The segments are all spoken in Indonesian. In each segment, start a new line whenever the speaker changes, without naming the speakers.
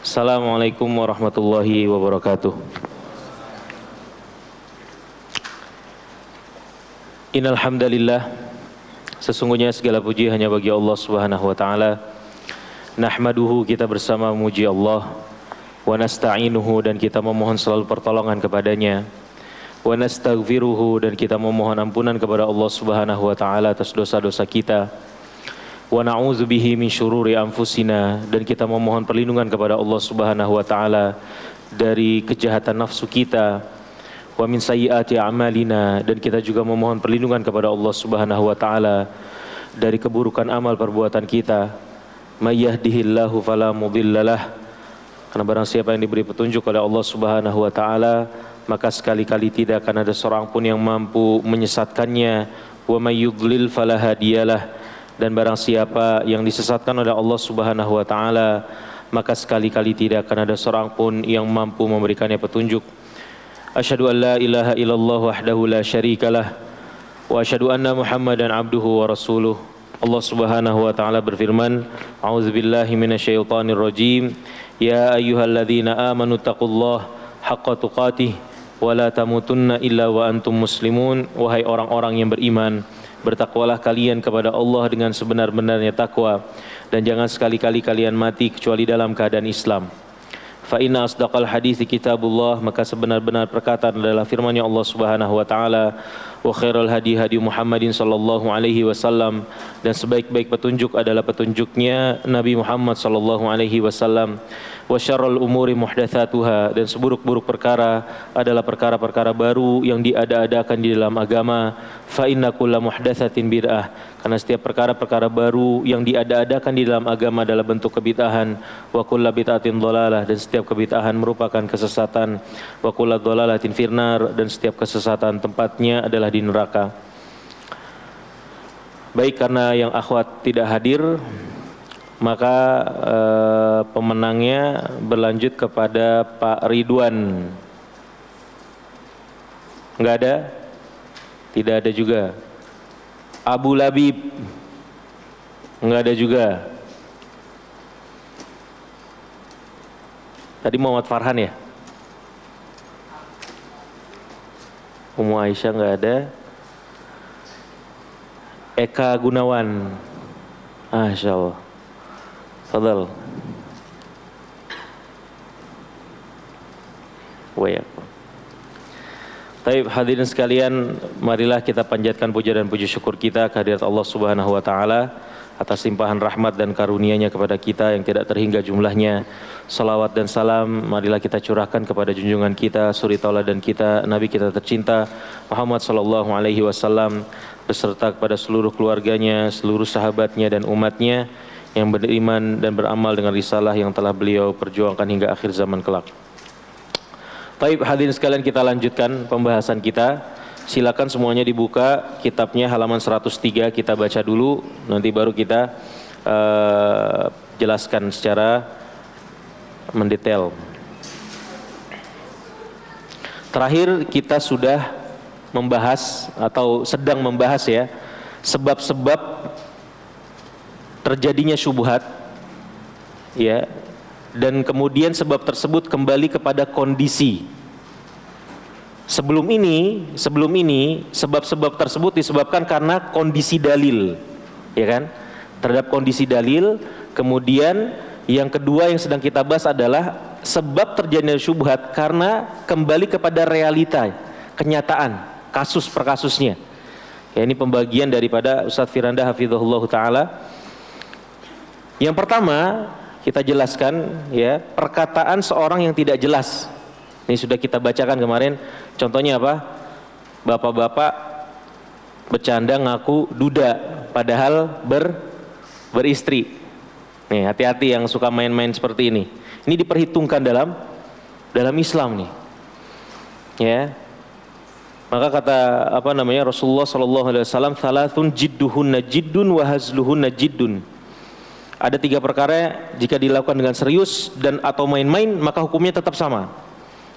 Assalamualaikum warahmatullahi wabarakatuh. Innal hamdalillah, sesungguhnya segala puji hanya bagi Allah Subhanahu wa taala. Nahmaduhu, kita bersama memuji Allah, wa nasta'inuhu, dan kita memohon selalu pertolongan kepadanya, wa nastaghfiruhu, dan kita memohon ampunan kepada Allah Subhanahu wa taala atas dosa-dosa kita, wa na'udzubihi min syururi anfusina, dan kita memohon perlindungan kepada Allah Subhanahu wa taala dari kejahatan nafsu kita, wa min sayyiati a'malina, dan kita juga memohon perlindungan kepada Allah Subhanahu wa taala dari keburukan amal perbuatan kita. May yahdihillahu fala mudhillalah, karena barang siapa yang diberi petunjuk oleh Allah Subhanahu wa taala, maka sekali-kali tidak akan ada seorang pun yang mampu menyesatkannya. Wa may yudlil fala hadiyalah, dan barang siapa yang disesatkan oleh Allah Subhanahu wa taala, maka sekali-kali tidak akan ada seorang pun yang mampu memberikannya petunjuk. Asyhadu an la ilaha illallah wahdahu la syarikalah, wa asyhadu anna Muhammadan abduhu wa rasuluh. Allah Subhanahu wa taala berfirman, a'udzubillahi minasyaitonir rajim, ya ayyuhalladzina amanu taqullaha haqqa tuqatih wa la tamutunna illa wa antum muslimun. Wahai orang-orang yang beriman, bertakwalah kalian kepada Allah dengan sebenar-benarnya takwa, dan jangan sekali-kali kalian mati kecuali dalam keadaan Islam. Fa inna asdaqal hadithi kitabullah, maka sebenar-benar perkataan adalah firman-Nya Allah Subhanahu wa taala. Wa khairal hadi hadi Muhammadin sallallahu alaihi wasallam, dan sebaik-baik petunjuk adalah petunjuknya Nabi Muhammad sallallahu alaihi wasallam. Wa syarrul umuri muhdatsatuha, dan seburuk-buruk perkara adalah perkara-perkara baru yang diada-adakan di dalam agama. Fa inna kulla muhdatsatin bid'ah, karena setiap perkara-perkara baru yang diada-adakan di dalam agama adalah bentuk kebid'ahan. Wa kulla bid'atin dhalalah, dan setiap kebid'ahan merupakan kesesatan. Wa kulla dhalalatin finnar, dan setiap kesesatan tempatnya adalah di neraka. Baik, karena yang akhwat tidak hadir, maka pemenangnya berlanjut kepada Pak Ridwan. Enggak ada? Tidak ada juga. Abu Labib? Enggak ada juga. Tadi Muhammad Farhan ya? Ummu Aisyah enggak ada. Eka Gunawan. Masya Allah. Fadal. Baik, hadirin sekalian, marilah kita panjatkan puja dan puji syukur kita kehadirat Allah Subhanahu wa taala atas limpahan rahmat dan karunia-Nya kepada kita yang tidak terhingga jumlahnya. Salawat dan salam marilah kita curahkan kepada junjungan kita, suri tauladan kita, Nabi kita tercinta Muhammad sallallahu alaihi wasallam, beserta kepada seluruh keluarganya, seluruh sahabatnya dan umatnya yang beriman dan beramal dengan risalah yang telah beliau perjuangkan hingga akhir zaman kelak. Baik, hadirin sekalian, kita lanjutkan pembahasan kita. Silakan semuanya dibuka kitabnya halaman 103, kita baca dulu, nanti baru kita jelaskan secara mendetail. Terakhir kita sudah membahas atau sedang membahas ya, sebab-sebab terjadinya syubhat ya, dan kemudian sebab tersebut kembali kepada kondisi. Sebelum ini sebab-sebab tersebut disebabkan karena kondisi dalil, ya kan? Terhadap kondisi dalil. Kemudian yang kedua yang sedang kita bahas adalah sebab terjadinya syubhat karena kembali kepada realita, kenyataan, kasus per kasusnya. Ya, ini pembagian daripada Ustadz Firanda hafizahullah taala. Yang pertama kita jelaskan ya, perkataan seorang yang tidak jelas. Ini sudah kita bacakan kemarin. Contohnya apa? Bapak-bapak bercanda ngaku duda padahal beristri. Nih, hati-hati yang suka main-main seperti ini. Ini diperhitungkan dalam Islam nih. Ya. Maka kata Rasulullah sallallahu alaihi wasallam, "Thalathun jidduhunna jiddun wa hazluhunna jiddun." Ada 3 perkara jika dilakukan dengan serius dan atau main-main maka hukumnya tetap sama.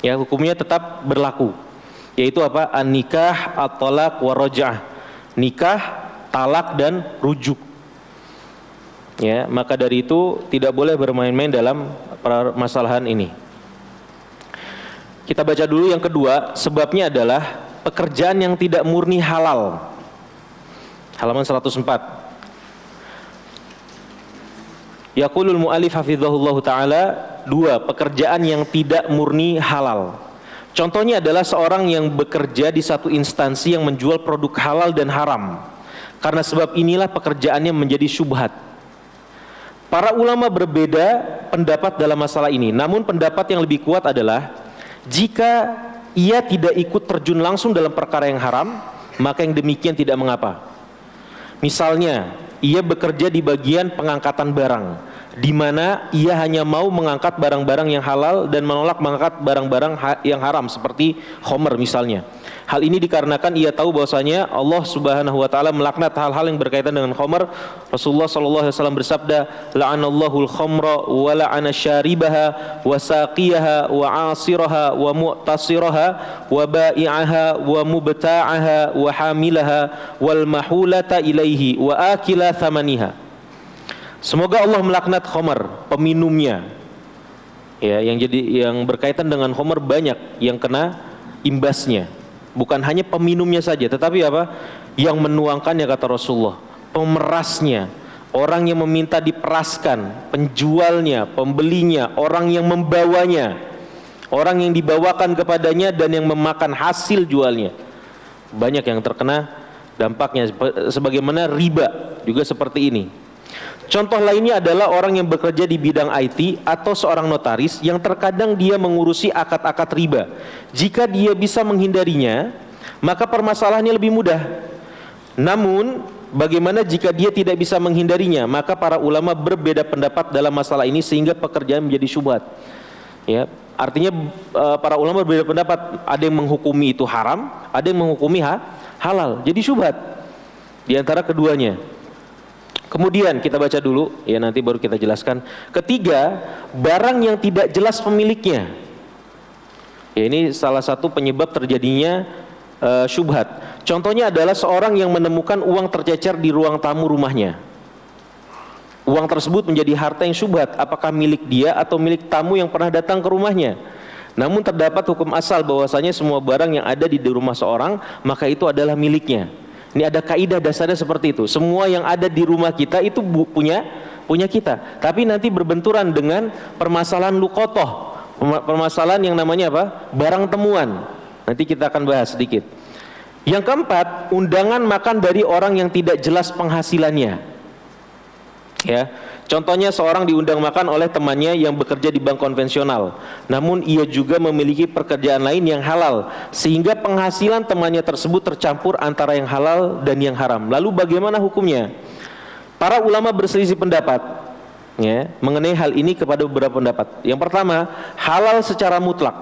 Ya, hukumnya tetap berlaku. Yaitu apa? An-nikah, at-talaq, wa raj'ah. Nikah, talak dan rujuk. Ya, maka dari itu tidak boleh bermain-main dalam permasalahan ini. Kita baca dulu yang kedua, sebabnya adalah pekerjaan yang tidak murni halal. Halaman 104. Yaqulul mu'allif hafizahullahu ta'ala, 2. Pekerjaan yang tidak murni halal. Contohnya adalah seorang yang bekerja di satu instansi yang menjual produk halal dan haram. Karena sebab inilah pekerjaannya menjadi syubhat. Para ulama berbeda pendapat dalam masalah ini. Namun pendapat yang lebih kuat adalah jika ia tidak ikut terjun langsung dalam perkara yang haram, maka yang demikian tidak mengapa. Misalnya, ia bekerja di bagian pengangkatan barang, di mana ia hanya mau mengangkat barang-barang yang halal dan menolak mengangkat barang-barang yang haram seperti khomer misalnya. Hal ini dikarenakan ia tahu bahwasanya Allah Subhanahu wa taala melaknat hal-hal yang berkaitan dengan khomer. Rasulullah sallallahu alaihi wasallam bersabda, "La'anallahu al-khamra wa la'ana syaribaha wa saqiyaha wa 'asiraha wa mu'tasiraha wa ba'i'aha wa mubta'aha wa hamilaha wal mahulata ilaihi wa akila thamaniha." Semoga Allah melaknat khomer, peminumnya. Ya, yang berkaitan dengan khomer banyak yang kena imbasnya. Bukan hanya peminumnya saja, tetapi apa? Yang menuangkannya, kata Rasulullah, pemerasnya, orang yang meminta diperaskan, penjualnya, pembelinya, orang yang membawanya, orang yang dibawakan kepadanya dan yang memakan hasil jualnya. Banyak yang terkena dampaknya, sebagaimana riba juga seperti ini. Contoh lainnya adalah orang yang bekerja di bidang IT atau seorang notaris yang terkadang dia mengurusi akad-akad riba. Jika dia bisa menghindarinya, maka permasalahannya lebih mudah. Namun, bagaimana jika dia tidak bisa menghindarinya? Maka para ulama berbeda pendapat dalam masalah ini sehingga pekerjaan menjadi syubhat. Ya, artinya para ulama berbeda pendapat. Ada yang menghukumi itu haram, ada yang menghukumi halal. Jadi syubhat di antara keduanya. Kemudian kita baca dulu, ya nanti baru kita jelaskan. Ketiga, barang yang tidak jelas pemiliknya. Ya, ini salah satu penyebab terjadinya syubhat. Contohnya adalah seorang yang menemukan uang tercecer di ruang tamu rumahnya. Uang tersebut menjadi harta yang syubhat, apakah milik dia atau milik tamu yang pernah datang ke rumahnya. Namun terdapat hukum asal bahwasanya semua barang yang ada di rumah seorang, maka itu adalah miliknya. Ini ada kaidah dasarnya seperti itu. Semua yang ada di rumah kita itu punya kita. Tapi nanti berbenturan dengan permasalahan luqotoh, permasalahan yang namanya apa? Barang temuan. Nanti kita akan bahas sedikit. Yang keempat, undangan makan dari orang yang tidak jelas penghasilannya. Ya, contohnya seorang diundang makan oleh temannya yang bekerja di bank konvensional, namun ia juga memiliki pekerjaan lain yang halal, sehingga penghasilan temannya tersebut tercampur antara yang halal dan yang haram. Lalu bagaimana hukumnya? Para ulama berselisih pendapat, ya, mengenai hal ini kepada beberapa pendapat. Yang pertama, halal secara mutlak,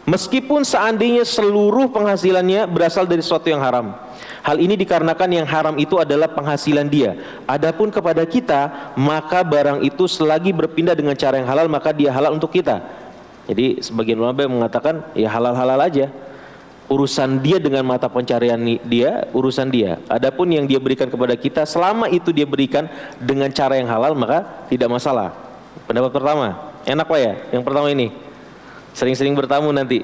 meskipun seandainya seluruh penghasilannya berasal dari sesuatu yang haram. Hal ini dikarenakan yang haram itu adalah penghasilan dia. Adapun kepada kita, maka barang itu selagi berpindah dengan cara yang halal, maka dia halal untuk kita. Jadi sebagian ulama mengatakan ya halal-halal aja. Urusan dia dengan mata pencarian dia, urusan dia. Adapun yang dia berikan kepada kita, selama itu dia berikan dengan cara yang halal, maka tidak masalah. Pendapat pertama, enak Pak ya? Yang pertama ini, sering-sering bertamu nanti.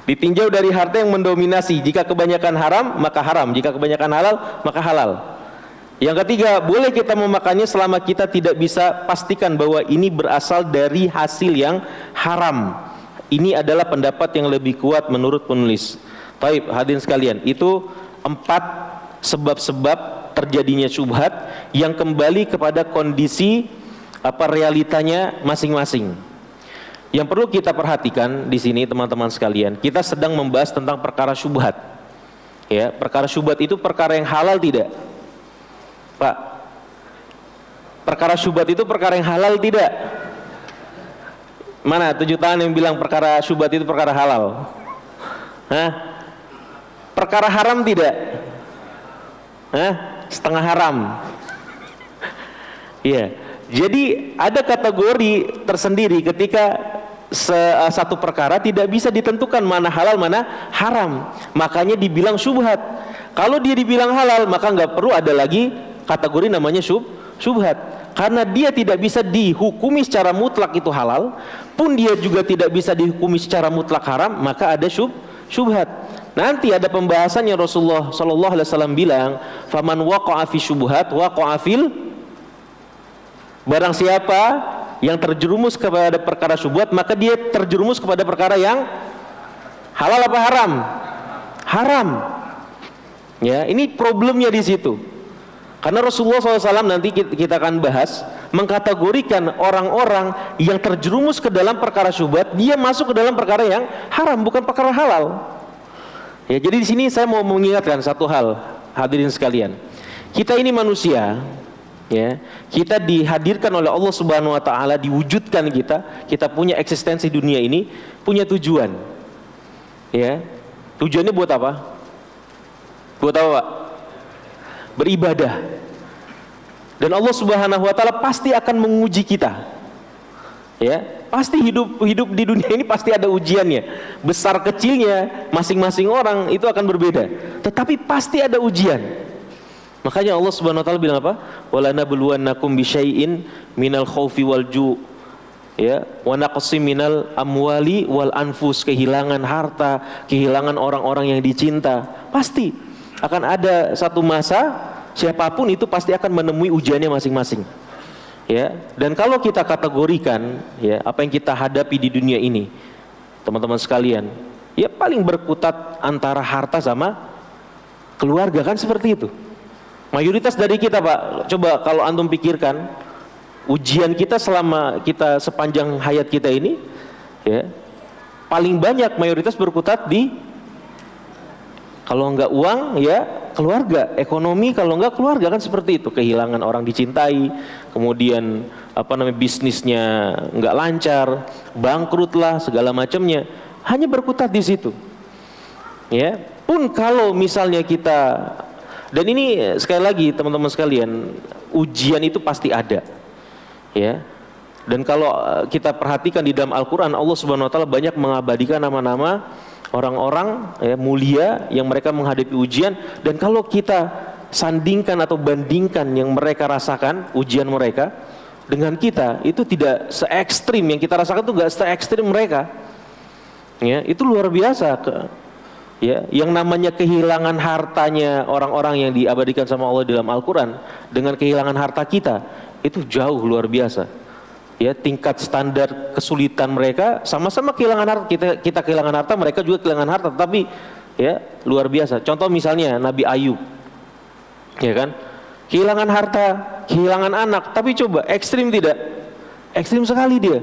Ditinjau dari harta yang mendominasi. Jika kebanyakan haram, maka haram. Jika kebanyakan halal, maka halal. Yang ketiga, boleh kita memakannya selama kita tidak bisa pastikan bahwa ini berasal dari hasil yang haram. Ini adalah pendapat yang lebih kuat menurut penulis. Baik, hadirin sekalian, itu 4 sebab-sebab terjadinya syubhat yang kembali kepada kondisi realitanya masing-masing. Yang perlu kita perhatikan di sini teman-teman sekalian, kita sedang membahas tentang perkara syubhat. Ya, perkara syubhat itu perkara yang halal tidak? Pak, perkara syubhat itu perkara yang halal tidak? Mana 7 tangan yang bilang perkara syubhat itu perkara halal? Hah? Perkara haram tidak? Hah? Setengah haram. Iya. Jadi ada kategori tersendiri ketika satu perkara tidak bisa ditentukan mana halal mana haram, makanya dibilang syubhat. Kalau dia dibilang halal, maka nggak perlu ada lagi kategori namanya syubhat. Karena dia tidak bisa dihukumi secara mutlak itu halal, pun dia juga tidak bisa dihukumi secara mutlak haram, maka ada syubhat. Nanti ada pembahasan yang Rasulullah sallallahu alaihi wasallam bilang, "Faman waqa'a fi syubhat waqa'a fil." Barang siapa yang terjerumus kepada perkara syubhat, maka dia terjerumus kepada perkara yang halal apa haram? Haram. Ya, ini problemnya di situ. Karena Rasulullah SAW nanti kita akan bahas mengkategorikan orang-orang yang terjerumus ke dalam perkara syubhat, dia masuk ke dalam perkara yang haram, bukan perkara halal. Ya, jadi di sini saya mau mengingatkan satu hal, hadirin sekalian. Kita ini manusia, ya. Kita dihadirkan oleh Allah Subhanahu wa taala, diwujudkan kita punya eksistensi dunia ini, punya tujuan. Ya. Tujuannya buat apa? Buat apa, Pak? Beribadah. Dan Allah Subhanahu wa taala pasti akan menguji kita. Ya, pasti hidup di dunia ini pasti ada ujiannya. Besar kecilnya masing-masing orang itu akan berbeda. Tetapi pasti ada ujian. Makanya Allah Subhanahu wa taala bilang apa? Wala nabluwannakum bisyai'in minal khaufi wal ju'. Ya, wa naqsim minal amwali wal anfus, kehilangan harta, kehilangan orang-orang yang dicinta. Pasti akan ada satu masa siapapun itu pasti akan menemui ujiannya masing-masing. Ya, dan kalau kita kategorikan ya apa yang kita hadapi di dunia ini, teman-teman sekalian, ya paling berkutat antara harta sama keluarga, kan seperti itu. Mayoritas dari kita, Pak, coba kalau antum pikirkan ujian kita selama kita sepanjang hayat kita ini, ya paling banyak mayoritas berkutat di, kalau enggak uang ya keluarga, ekonomi, kalau enggak keluarga, kan seperti itu. Kehilangan orang dicintai, kemudian bisnisnya enggak lancar, bangkrut lah, segala macamnya, hanya berkutat di situ. Ya, pun kalau misalnya kita, dan ini sekali lagi teman-teman sekalian, ujian itu pasti ada. Ya. Dan kalau kita perhatikan di dalam Al-Qur'an, Allah Subhanahu wa taala banyak mengabadikan nama-nama orang-orang ya, mulia yang mereka menghadapi ujian. Dan kalau kita sandingkan atau bandingkan yang mereka rasakan, ujian mereka dengan kita, itu tidak se-ekstrim yang kita rasakan, itu enggak se-ekstrim mereka. Ya, itu luar biasa. Ya, yang namanya kehilangan hartanya orang-orang yang diabadikan sama Allah dalam Al-Qur'an dengan kehilangan harta kita, itu jauh luar biasa. Ya, tingkat standar kesulitan mereka sama-sama kehilangan harta, kita kehilangan harta, mereka juga kehilangan harta, tapi ya luar biasa. Contoh misalnya Nabi Ayub, ya kan, kehilangan harta, kehilangan anak, tapi coba ekstrim tidak? Ekstrim sekali dia.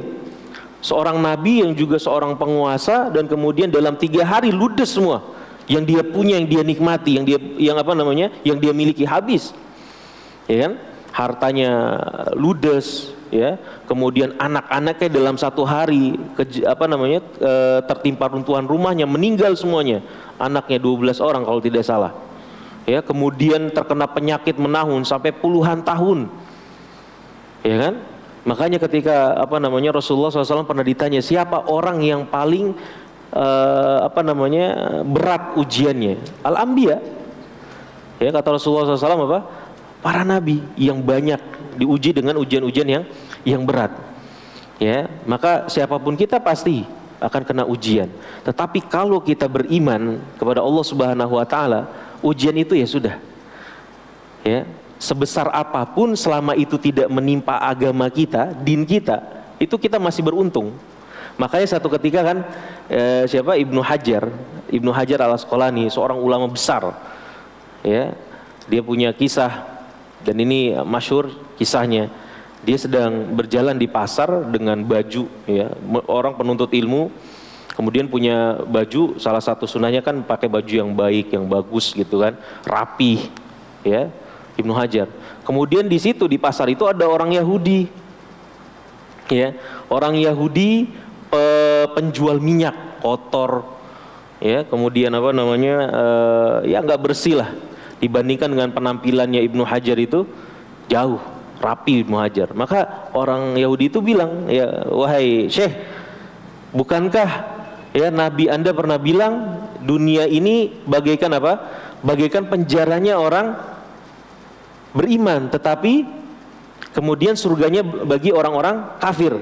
Seorang nabi yang juga seorang penguasa, dan kemudian dalam 3 hari ludes semua yang dia punya, yang dia nikmati, yang dia miliki habis, ya kan? Hartanya ludes, ya. Kemudian anak-anaknya dalam 1 hari tertimpa runtuhan rumahnya, meninggal semuanya. Anaknya 12 orang kalau tidak salah. Ya, kemudian terkena penyakit menahun sampai puluhan tahun. Ya kan? Makanya ketika Rasulullah SAW pernah ditanya, siapa orang yang paling berat ujiannya? Al-Anbiya. Ya, kata Rasulullah SAW apa? Para nabi yang banyak diuji dengan ujian-ujian yang berat. Ya, maka siapapun kita pasti akan kena ujian. Tetapi kalau kita beriman kepada Allah Subhanahu wa taala, ujian itu ya sudah. Ya, sebesar apapun selama itu tidak menimpa agama kita, din kita, itu kita masih beruntung. Makanya satu ketika kan Ibnu Hajar Al-Asqalani, seorang ulama besar. Ya, dia punya kisah, dan ini masyhur kisahnya. Dia sedang berjalan di pasar dengan baju, ya, orang penuntut ilmu, kemudian punya baju, salah satu sunnahnya kan pakai baju yang baik, yang bagus gitu kan, rapi, ya, Ibnu Hajar. Kemudian di situ di pasar itu ada orang Yahudi, ya, orang Yahudi penjual minyak kotor, ya, kemudian ya nggak bersih lah dibandingkan dengan penampilannya Ibnu Hajar itu jauh rapi Ibnu Hajar. Maka orang Yahudi itu bilang, ya wahai Syekh, bukankah ya Nabi Anda pernah bilang dunia ini bagaikan apa? Bagaikan penjaranya orang beriman, tetapi Kemudian surganya bagi orang-orang kafir.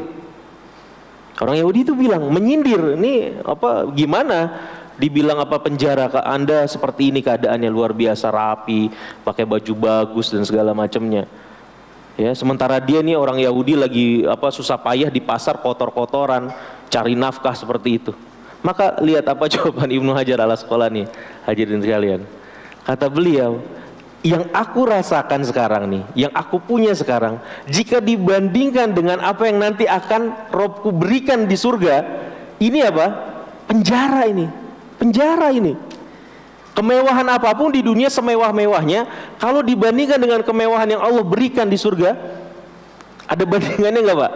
Orang Yahudi itu bilang, menyindir, ini apa gimana? Dibilang apa penjara, Anda seperti ini keadaannya luar biasa rapi, pakai baju bagus dan segala macamnya. Ya, sementara dia nih orang Yahudi lagi apa susah payah di pasar kotor-kotoran, cari nafkah seperti itu. Maka lihat apa jawaban Ibnu Hajar al-Asqalani, hadirin sekalian. Kata beliau, yang aku rasakan sekarang nih, yang aku punya sekarang, jika dibandingkan dengan apa yang nanti akan Robku berikan di surga, ini apa? Penjara ini, penjara ini. Kemewahan apapun di dunia semewah-mewahnya, kalau dibandingkan dengan kemewahan yang Allah berikan di surga, ada bandingannya nggak Pak?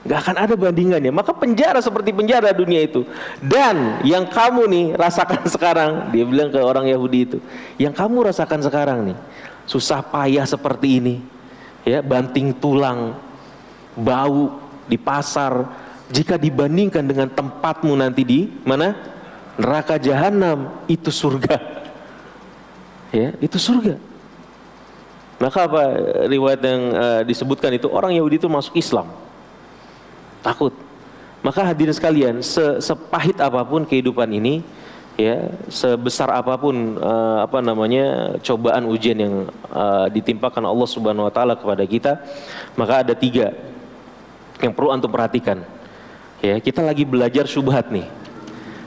Nggak akan ada bandingannya. Maka penjara seperti penjara dunia itu. Dan yang kamu nih rasakan sekarang, dia bilang ke orang Yahudi itu, yang kamu rasakan sekarang nih, susah payah seperti ini, ya, banting tulang, bau di pasar, jika dibandingkan dengan tempatmu nanti di mana? Neraka jahanam, itu surga. Ya, itu surga. Maka apa riwayat yang disebutkan itu, orang Yahudi itu masuk Islam. Takut. Maka hadirin sekalian, sepahit apapun kehidupan ini, ya, sebesar apapun cobaan ujian yang ditimpakan Allah Subhanahu wa taala kepada kita, maka ada 3 yang perlu antum perhatikan. Ya, kita lagi belajar syubhat nih.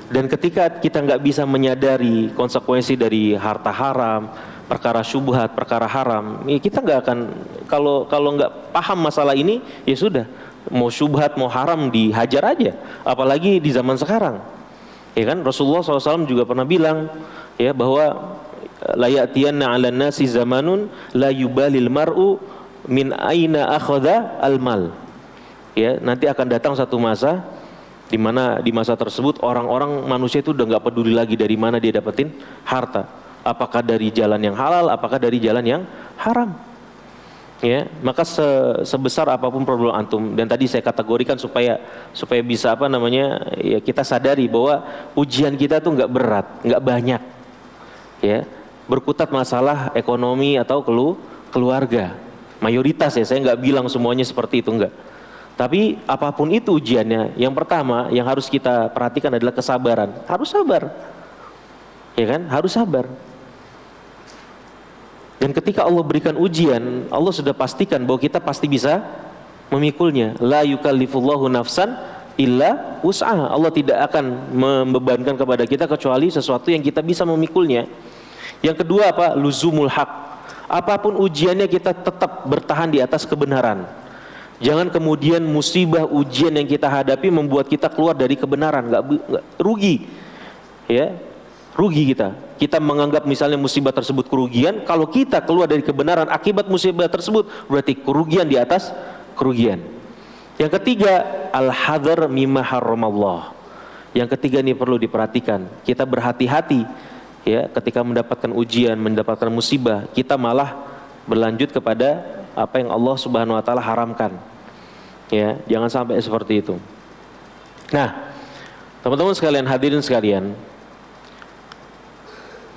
Dan ketika kita nggak bisa menyadari konsekuensi dari harta haram, perkara syubhat, perkara haram, ya kita nggak akan, kalau nggak paham masalah ini, ya sudah, mau syubhat mau haram dihajar aja, apalagi di zaman sekarang, ya kan? Rasulullah SAW juga pernah bilang, ya, bahwa la ya'tiyanna 'alan nasi zamanun la yubalil mar'u min aina akhadha al-mal. Ya, nanti akan datang satu masa di mana di masa tersebut orang-orang manusia itu udah nggak peduli lagi dari mana dia dapetin harta, apakah dari jalan yang halal, apakah dari jalan yang haram. Ya, maka sebesar apapun problem antum, dan tadi saya kategorikan supaya bisa ya, kita sadari bahwa ujian kita tuh nggak berat, nggak banyak, ya, berkutat masalah ekonomi atau keluarga, mayoritas ya, saya nggak bilang semuanya seperti itu, enggak. Tapi apapun itu ujiannya, yang pertama yang harus kita perhatikan adalah kesabaran. Harus sabar, ya kan? Harus sabar. Dan ketika Allah berikan ujian, Allah sudah pastikan bahwa kita pasti bisa memikulnya. La yukallifullahu nafsan illa wus'aha. Allah tidak akan membebankan kepada kita kecuali sesuatu yang kita bisa memikulnya. Yang kedua apa? Luzumul haq. Apapun ujiannya kita tetap bertahan di atas kebenaran. Jangan kemudian musibah ujian yang kita hadapi membuat kita keluar dari kebenaran, nggak rugi, ya, rugi kita. Kita menganggap misalnya musibah tersebut kerugian, kalau kita keluar dari kebenaran akibat musibah tersebut berarti kerugian di atas kerugian. Yang ketiga, al-hadar mimma haramallah. Yang ketiga ini perlu diperhatikan. Kita berhati-hati, ya, ketika mendapatkan ujian, mendapatkan musibah, kita malah berlanjut kepada apa yang Allah Subhanahu wa taala haramkan. Ya, jangan sampai seperti itu. Nah, teman-teman sekalian, hadirin sekalian,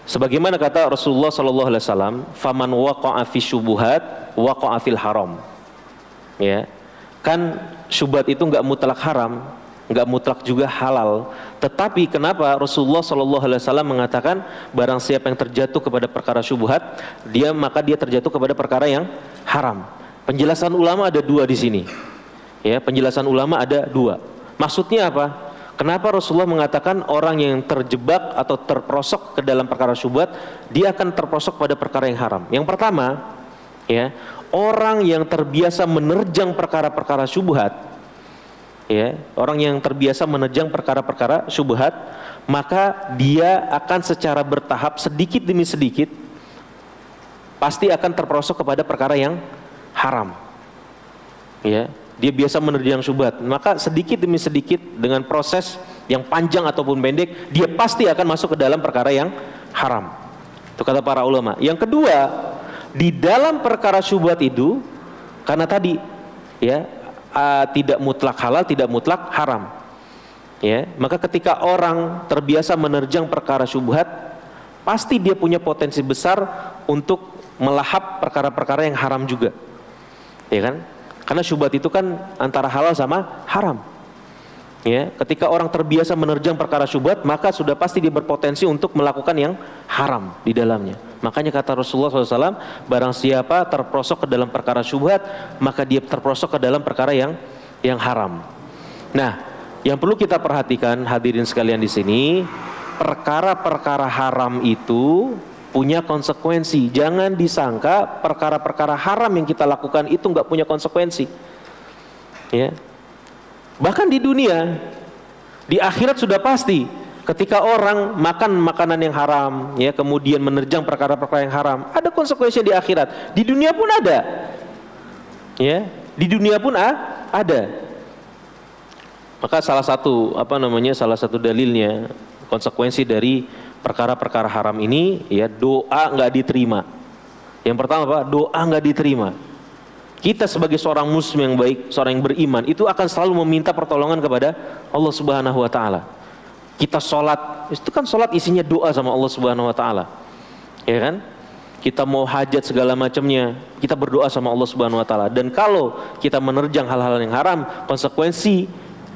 sebagaimana kata Rasulullah sallallahu alaihi wasallam, "Faman waqa'a fi syubuhat waqa'a fil haram." Ya. Kan syubhat itu enggak mutlak haram, enggak mutlak juga halal. Tetapi kenapa Rasulullah sallallahu alaihi wasallam mengatakan barang siapa yang terjatuh kepada perkara syubhat, maka dia terjatuh kepada perkara yang haram. Penjelasan ulama ada 2 di sini. Ya, penjelasan ulama ada 2. Maksudnya apa? Kenapa Rasulullah mengatakan orang yang terjebak atau terperosok ke dalam perkara syubhat, dia akan terperosok pada perkara yang haram. Yang pertama, ya, orang yang terbiasa menerjang perkara-perkara syubhat, ya, orang yang terbiasa menerjang perkara-perkara syubhat, maka dia akan secara bertahap sedikit demi sedikit pasti akan terperosok kepada perkara yang haram. Ya, dia biasa menerjang syubhat, maka sedikit demi sedikit dengan proses yang panjang ataupun pendek, dia pasti akan masuk ke dalam perkara yang haram. Itu kata para ulama. Yang kedua, di dalam perkara syubhat itu, karena tadi, ya, tidak mutlak halal, tidak mutlak haram. Ya, maka ketika orang terbiasa menerjang perkara syubhat, pasti dia punya potensi besar untuk melahap perkara-perkara yang haram juga. ya kan? Karena syubhat itu kan antara halal sama haram. Ya, ketika orang terbiasa menerjang perkara syubhat, maka sudah pasti dia berpotensi untuk melakukan yang haram di dalamnya. Makanya kata Rasulullah SAW, barang siapa terperosok ke dalam perkara syubhat, maka dia terperosok ke dalam perkara yang haram. Nah, yang perlu kita perhatikan hadirin sekalian di sini, perkara-perkara haram itu punya konsekuensi. Jangan disangka perkara-perkara haram yang kita lakukan itu nggak punya konsekuensi. Ya. Bahkan di dunia, di akhirat sudah pasti. Ketika orang makan makanan yang haram, ya, kemudian menerjang perkara-perkara yang haram, ada konsekuensinya di akhirat. Di dunia pun ada. Ya, di dunia pun ada. Maka salah satu dalilnya konsekuensi dari perkara-perkara haram ini, ya, doa nggak diterima. Yang pertama apa? Doa nggak diterima. Kita sebagai seorang muslim yang baik, seorang yang beriman, itu akan selalu meminta pertolongan kepada Allah Subhanahu wa taala. Kita sholat, itu kan sholat isinya doa sama Allah Subhanahu wa taala. Ya kan? Kita mau hajat segala macamnya, kita berdoa sama Allah Subhanahu wa taala. Dan kalau kita menerjang hal-hal yang haram, konsekuensi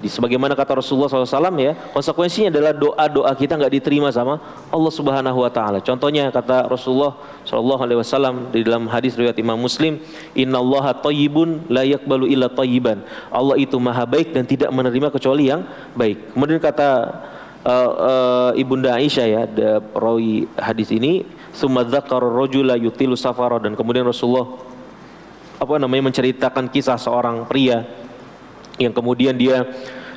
sebagaimana kata Rasulullah SAW, ya, konsekuensinya adalah doa-doa kita nggak diterima sama Allah Subhanahu wa taala. Contohnya kata Rasulullah SAW di dalam hadis riwayat Imam Muslim, innallaha thayyibun la yaqbalu illa thayyiban. Allah itu maha baik dan tidak menerima kecuali yang baik. Kemudian kata Ibunda Aisyah, ya, perawi hadis ini, summa dzakara rajula yutilu safara, dan kemudian Rasulullah menceritakan kisah seorang pria yang kemudian dia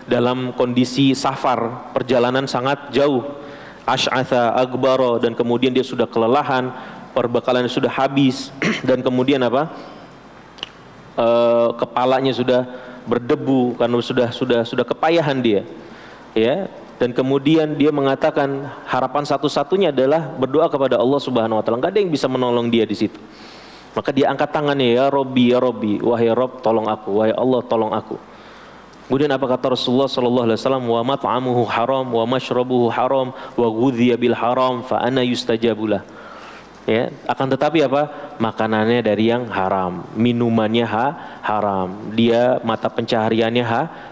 dalam kondisi safar, perjalanan sangat jauh, asy'atha akbara, dan kemudian dia sudah kelelahan, perbekalannya sudah habis, dan kemudian kepalanya sudah berdebu karena sudah kepayahan dia, ya. Dan kemudian dia mengatakan harapan satu-satunya adalah berdoa kepada Allah Subhanahu wa taala. Enggak ada yang bisa menolong dia di situ. Maka dia angkat tangannya, ya Rabbi, wahai Rabb, tolong aku, wahai Allah, tolong aku. Kemudian apa kata Rasulullah sallallahu alaihi wasallam, wa mat'amuhu haram wa mashrabuhu haram wa ghudhiya bil haram fa ana yustajabulah. Ya, akan tetapi makanannya dari yang haram, minumannya haram, dia mata pencahariannya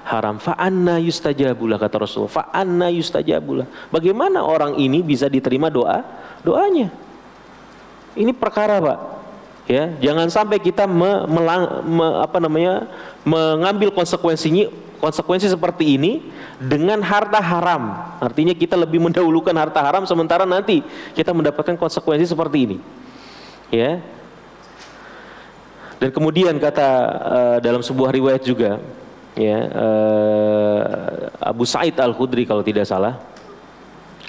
haram, fa anna yustajabulah, kata Rasulullah, fa anna yustajabulah. Bagaimana orang ini bisa diterima doanya? Ini perkara, Pak. Ya, jangan sampai kita mengambil konsekuensi seperti ini dengan harta haram. Artinya kita lebih mendahulukan harta haram sementara nanti kita mendapatkan konsekuensi seperti ini. Ya. Dan kemudian kata dalam sebuah riwayat juga, ya, Abu Sa'id Al-Khudri kalau tidak salah,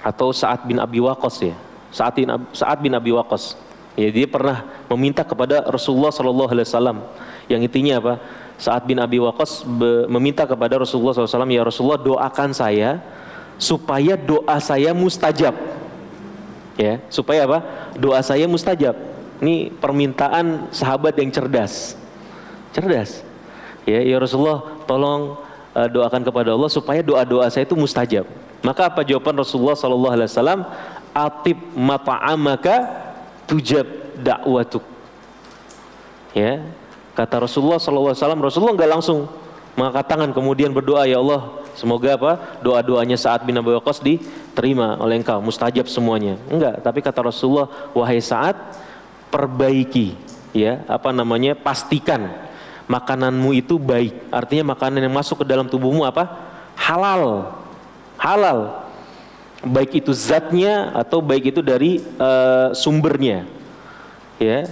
atau Sa'ad bin Abi Waqqas, ya. Sa'ad bin Abi Waqqas. Ya, dia pernah meminta kepada Rasulullah SAW, yang intinya apa? Sa'ad bin Abi Waqqas meminta kepada Rasulullah SAW, ya Rasulullah, doakan saya supaya doa saya mustajab. Ya, supaya doa saya mustajab. Ini permintaan sahabat yang cerdas. Ya Rasulullah, tolong doakan kepada Allah supaya doa-doa saya itu mustajab. Maka apa jawaban Rasulullah SAW? Atib mata'amaka tujab da'watuk. Ya, kata Rasulullah SAW, Rasulullah enggak langsung mengangkat tangan kemudian berdoa, ya Allah, semoga doa-doanya Sa'ad bin Abi Waqqas diterima oleh engkau, mustajab semuanya. Enggak, tapi kata Rasulullah, wahai Sa'ad, perbaiki, ya, pastikan makananmu itu baik. Artinya makanan yang masuk ke dalam tubuhmu halal. Baik itu zatnya atau baik itu dari sumbernya, ya.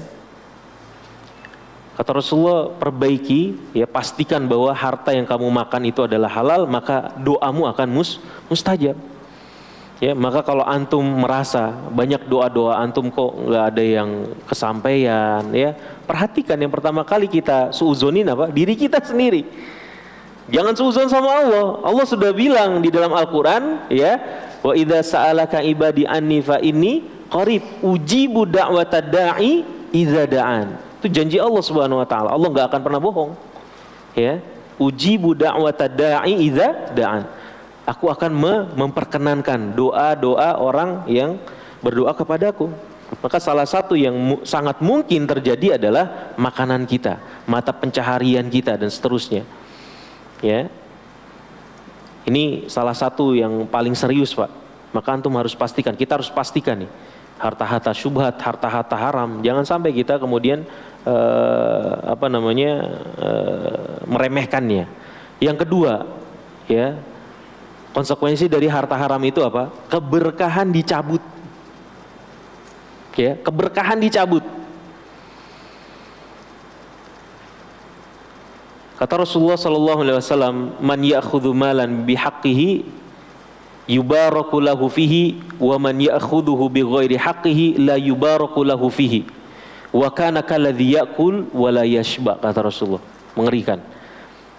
Kata Rasulullah, perbaiki, ya, pastikan bahwa harta yang kamu makan itu adalah halal, maka doamu akan mustajab. Ya, maka kalau antum merasa banyak doa-doa antum kok nggak ada yang kesampaian, ya, perhatikan yang pertama kali kita suuzonin diri kita sendiri. Jangan suuzon sama Allah. Allah sudah bilang di dalam Al-Quran, ya, wa idza sa'alaka ibadi anni fa inni qarib ujibu da'watad da'i idza da'an. Itu janji Allah Subhanahu wa taala. Allah enggak akan pernah bohong. Ya, ujibu da'watad da'i idza da'an. Aku akan memperkenankan doa-doa orang yang berdoa kepadaku. Maka salah satu yang sangat mungkin terjadi adalah makanan kita, mata pencaharian kita dan seterusnya. Ya. Ini salah satu yang paling serius, Pak. Maka antum harus pastikan, kita harus pastikan nih, harta-harta syubhat, harta-harta haram, jangan sampai kita kemudian meremehkannya. Yang kedua, ya, konsekuensi dari harta haram itu apa? Keberkahan dicabut. Ya, keberkahan dicabut. Kata Rasulullah sallallahu alaihi wasallam, "Man ya'khudhu malan bihaqqihi yubaraku lahu fihi wa man ya'khudhuhu bighairi haqqihi la yubaraku lahu fihi. Wa kana kalladzi ya'kul wa la yashba." Kata Rasulullah. Mengerikan.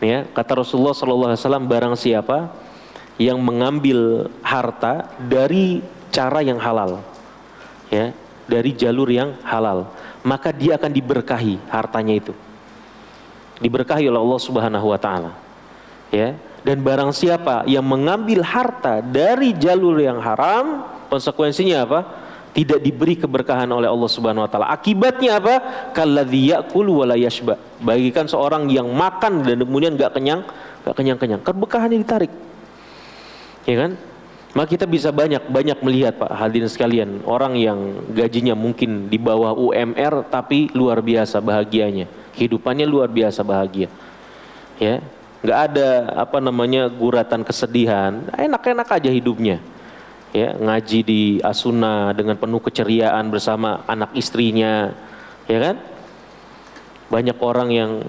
Ya, kata Rasulullah sallallahu alaihi wasallam, barang siapa yang mengambil harta dari cara yang halal, ya, dari jalur yang halal, maka dia akan diberkahi hartanya itu. Diberkahi oleh Allah Subhanahu wa taala. Ya, dan barang siapa yang mengambil harta dari jalur yang haram, konsekuensinya apa? Tidak diberi keberkahan oleh Allah Subhanahu wa taala. Akibatnya apa? Kalladzi ya'kul wa la yashba. Bagikan seorang yang makan dan kemudian enggak kenyang-kenyang. Keberkahannya ditarik. Ya kan? Maka kita bisa banyak melihat, Pak, hadirin sekalian, orang yang gajinya mungkin di bawah UMR tapi luar biasa bahagianya, kehidupannya luar biasa bahagia, ya, nggak ada guratan kesedihan, enak-enak aja hidupnya, ya, ngaji di Asuna dengan penuh keceriaan bersama anak istrinya, ya kan? Banyak orang yang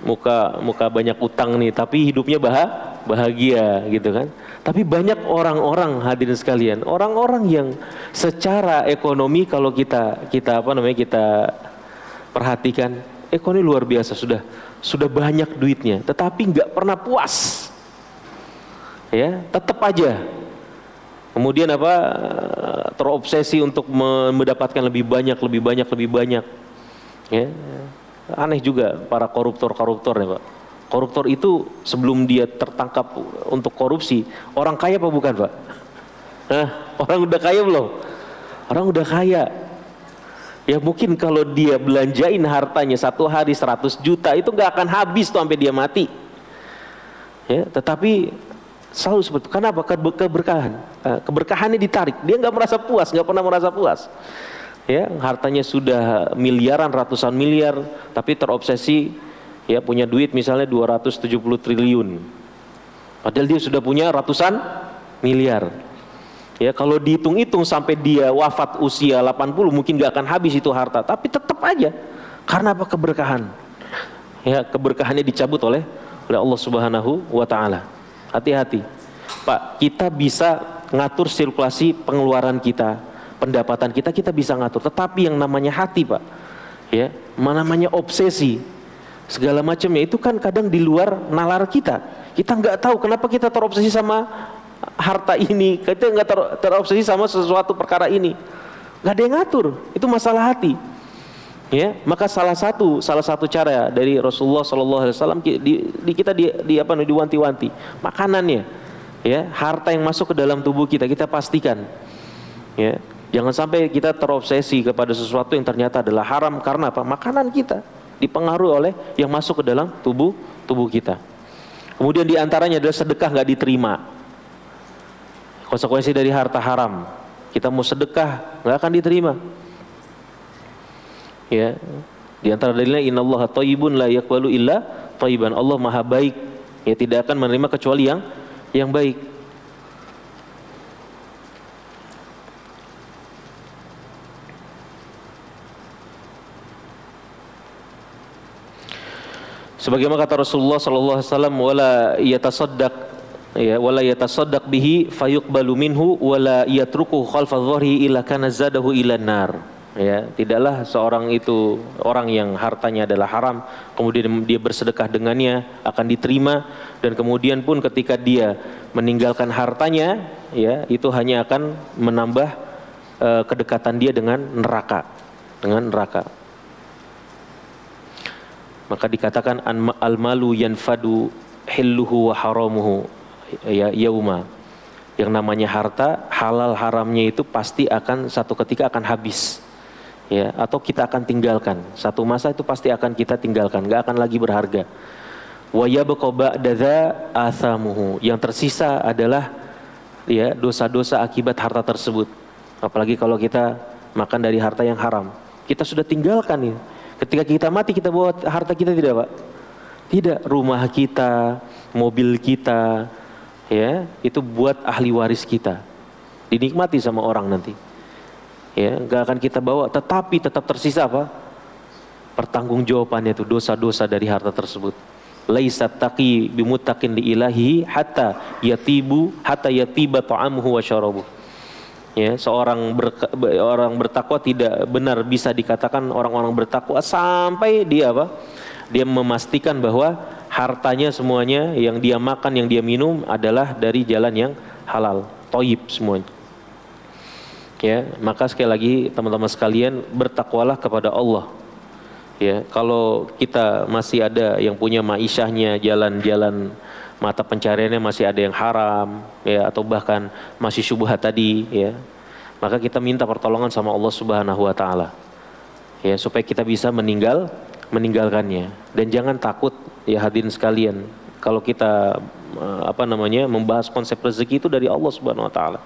muka banyak utang nih, tapi hidupnya bahagia gitu kan. Tapi banyak orang-orang, hadirin sekalian, orang-orang yang secara ekonomi kalau kita perhatikan, ekonomi luar biasa, sudah banyak duitnya, tetapi nggak pernah puas, ya, tetap aja kemudian terobsesi untuk mendapatkan lebih banyak, ya. Aneh juga para koruptor ya, Pak. Koruptor itu sebelum dia tertangkap untuk korupsi, orang kaya apa bukan, Pak? Orang udah kaya belum? Orang udah kaya. Ya mungkin kalau dia belanjain hartanya satu hari 100 juta itu nggak akan habis tuh sampai dia mati. Ya, tetapi selalu seperti itu. Kenapa? Keberkahan. Keberkahannya ditarik. Dia nggak merasa puas, nggak pernah merasa puas. Ya, hartanya sudah miliaran, ratusan miliar, tapi terobsesi, ya, punya duit misalnya 270 triliun. Padahal dia sudah punya ratusan miliar. Ya, kalau dihitung-hitung sampai dia wafat usia 80 mungkin gak akan habis itu harta, tapi tetap aja. Karena apa? Keberkahan. Ya, keberkahannya dicabut oleh Allah Subhanahu wa taala. Hati-hati. Pak, kita bisa ngatur sirkulasi pengeluaran kita, pendapatan kita bisa ngatur, tetapi yang namanya hati, Pak, ya, namanya obsesi segala macamnya itu kan kadang di luar nalar kita. Kita nggak tahu kenapa kita terobsesi sama harta ini, kita nggak terobsesi sama sesuatu perkara ini, nggak ada yang ngatur. Itu masalah hati, ya. Maka salah satu cara dari Rasulullah SAW kita diwanti-wanti makanannya, ya, harta yang masuk ke dalam tubuh kita pastikan, ya. Jangan sampai kita terobsesi kepada sesuatu yang ternyata adalah haram. Karena apa? Makanan kita dipengaruhi oleh yang masuk ke dalam tubuh kita. Kemudian diantaranya adalah sedekah nggak diterima. Konsekuensi dari harta haram. Kita mau sedekah nggak akan diterima. Ya, di antara dalilnya innallaha thayyibun la yaqbalu illa thayyiban. Allah Maha baik, ya, tidak akan menerima kecuali yang baik. Sebagaimana kata Rasulullah sallallahu alaihi wasallam, wala yatasaddaq bihi fayuqbalu minhu wala yatruku khalfa dhahrihi illa kana zadahu ilan nar. Ya, tidaklah seorang itu, orang yang hartanya adalah haram, kemudian dia bersedekah dengannya akan diterima, dan kemudian pun ketika dia meninggalkan hartanya, ya, itu hanya akan menambah kedekatan dia dengan neraka. Maka dikatakan al-malu yanfadu hilluhu wa haramuhu, ya, yauma. Yang namanya harta, halal haramnya itu pasti akan satu ketika akan habis. Ya, atau kita akan tinggalkan. Satu masa itu pasti akan kita tinggalkan, enggak akan lagi berharga. Wa yabqa ba'da athamuhu. Yang tersisa adalah ya dosa-dosa akibat harta tersebut. Apalagi kalau kita makan dari harta yang haram. Kita sudah tinggalkan ini. Ketika kita mati kita bawa harta kita tidak, Pak? Tidak, rumah kita, mobil kita, ya, itu buat ahli waris kita. Dinikmati sama orang nanti. Ya, enggak akan kita bawa, tetapi tetap tersisa apa? Pertanggungjawabannya itu dosa-dosa dari harta tersebut. Laisat taqi bimuttaqin li ilahi hatta yatiba ta'amuhu wa syarabuh. Ya, orang bertakwa tidak benar bisa dikatakan orang-orang bertakwa sampai dia apa? Dia memastikan bahwa hartanya semuanya yang dia makan, yang dia minum adalah dari jalan yang halal, thayyib semuanya. Ya, maka sekali lagi teman-teman sekalian, bertakwalah kepada Allah. Ya, kalau kita masih ada yang punya maisyahnya, jalan-jalan mata pencariannya masih ada yang haram, ya, atau bahkan masih syubhat tadi, ya, maka kita minta pertolongan sama Allah Subhanahu Wa Taala, ya, supaya kita bisa meninggalkannya. Dan jangan takut, ya hadirin sekalian, kalau kita membahas konsep rezeki itu dari Allah Subhanahu Wa Taala.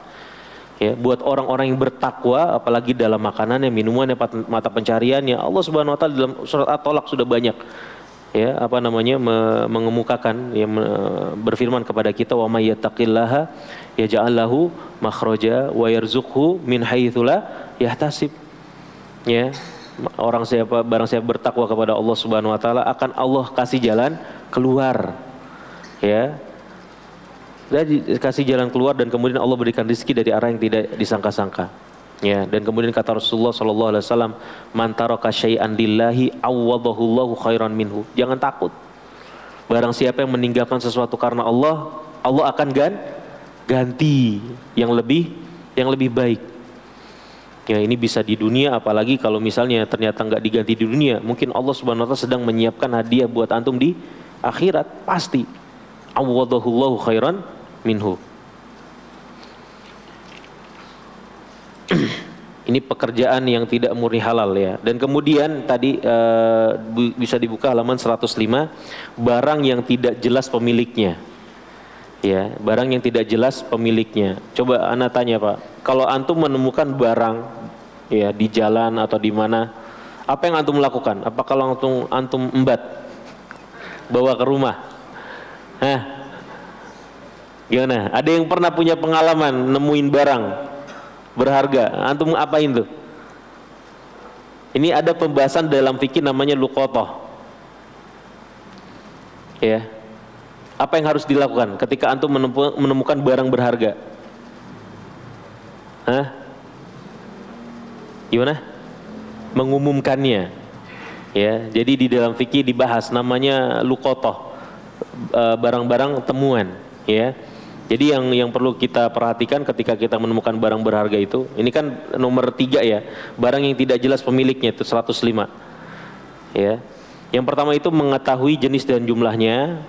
Ya, buat orang-orang yang bertakwa, apalagi dalam makanannya, minumannya, mata pencariannya, Allah Subhanahu Wa Taala dalam surat At-Tolak sudah banyak, ya, mengemukakan, ya, berfirman kepada kita, wa may yattaqillaha yaj'al lahu makhraja wa yarzuqhu min haitsu la yahtasib. Ya, barang siapa bertakwa kepada Allah Subhanahu Wa Taala, akan Allah kasih jalan keluar, ya, dan kasih jalan keluar, dan kemudian Allah berikan rezeki dari arah yang tidak disangka-sangka. Ya, dan kemudian kata Rasulullah sallallahu alaihi wasallam, man taraka syai'an lillahi awwadahullahu khairan minhu. Jangan takut. Barang siapa yang meninggalkan sesuatu karena Allah, Allah akan ganti yang lebih baik. Ya, ini bisa di dunia, apalagi kalau misalnya ternyata enggak diganti di dunia, mungkin Allah Subhanahu wa taala sedang menyiapkan hadiah buat antum di akhirat, pasti. Awwadahullahu khairan minhu. Ini pekerjaan yang tidak murni halal, ya. Dan kemudian tadi bisa dibuka halaman 105, barang yang tidak jelas pemiliknya. Ya, barang yang tidak jelas pemiliknya. Coba ana tanya, Pak, kalau antum menemukan barang, ya, di jalan atau di mana, apa yang antum lakukan? Apa kalau antum embat bawa ke rumah? Hah? Gimana? Ada yang pernah punya pengalaman nemuin barang berharga, antum apain tuh? Ini ada pembahasan dalam fikih namanya luqatah. Ya. Apa yang harus dilakukan ketika antum menemukan barang berharga? Hah? Gimana? Mengumumkannya. Ya, jadi di dalam fikih dibahas namanya luqatah, barang-barang temuan, ya. Jadi yang perlu kita perhatikan ketika kita menemukan barang berharga itu, ini kan nomor 3, ya, barang yang tidak jelas pemiliknya, itu 105. Ya. Yang pertama itu mengetahui jenis dan jumlahnya,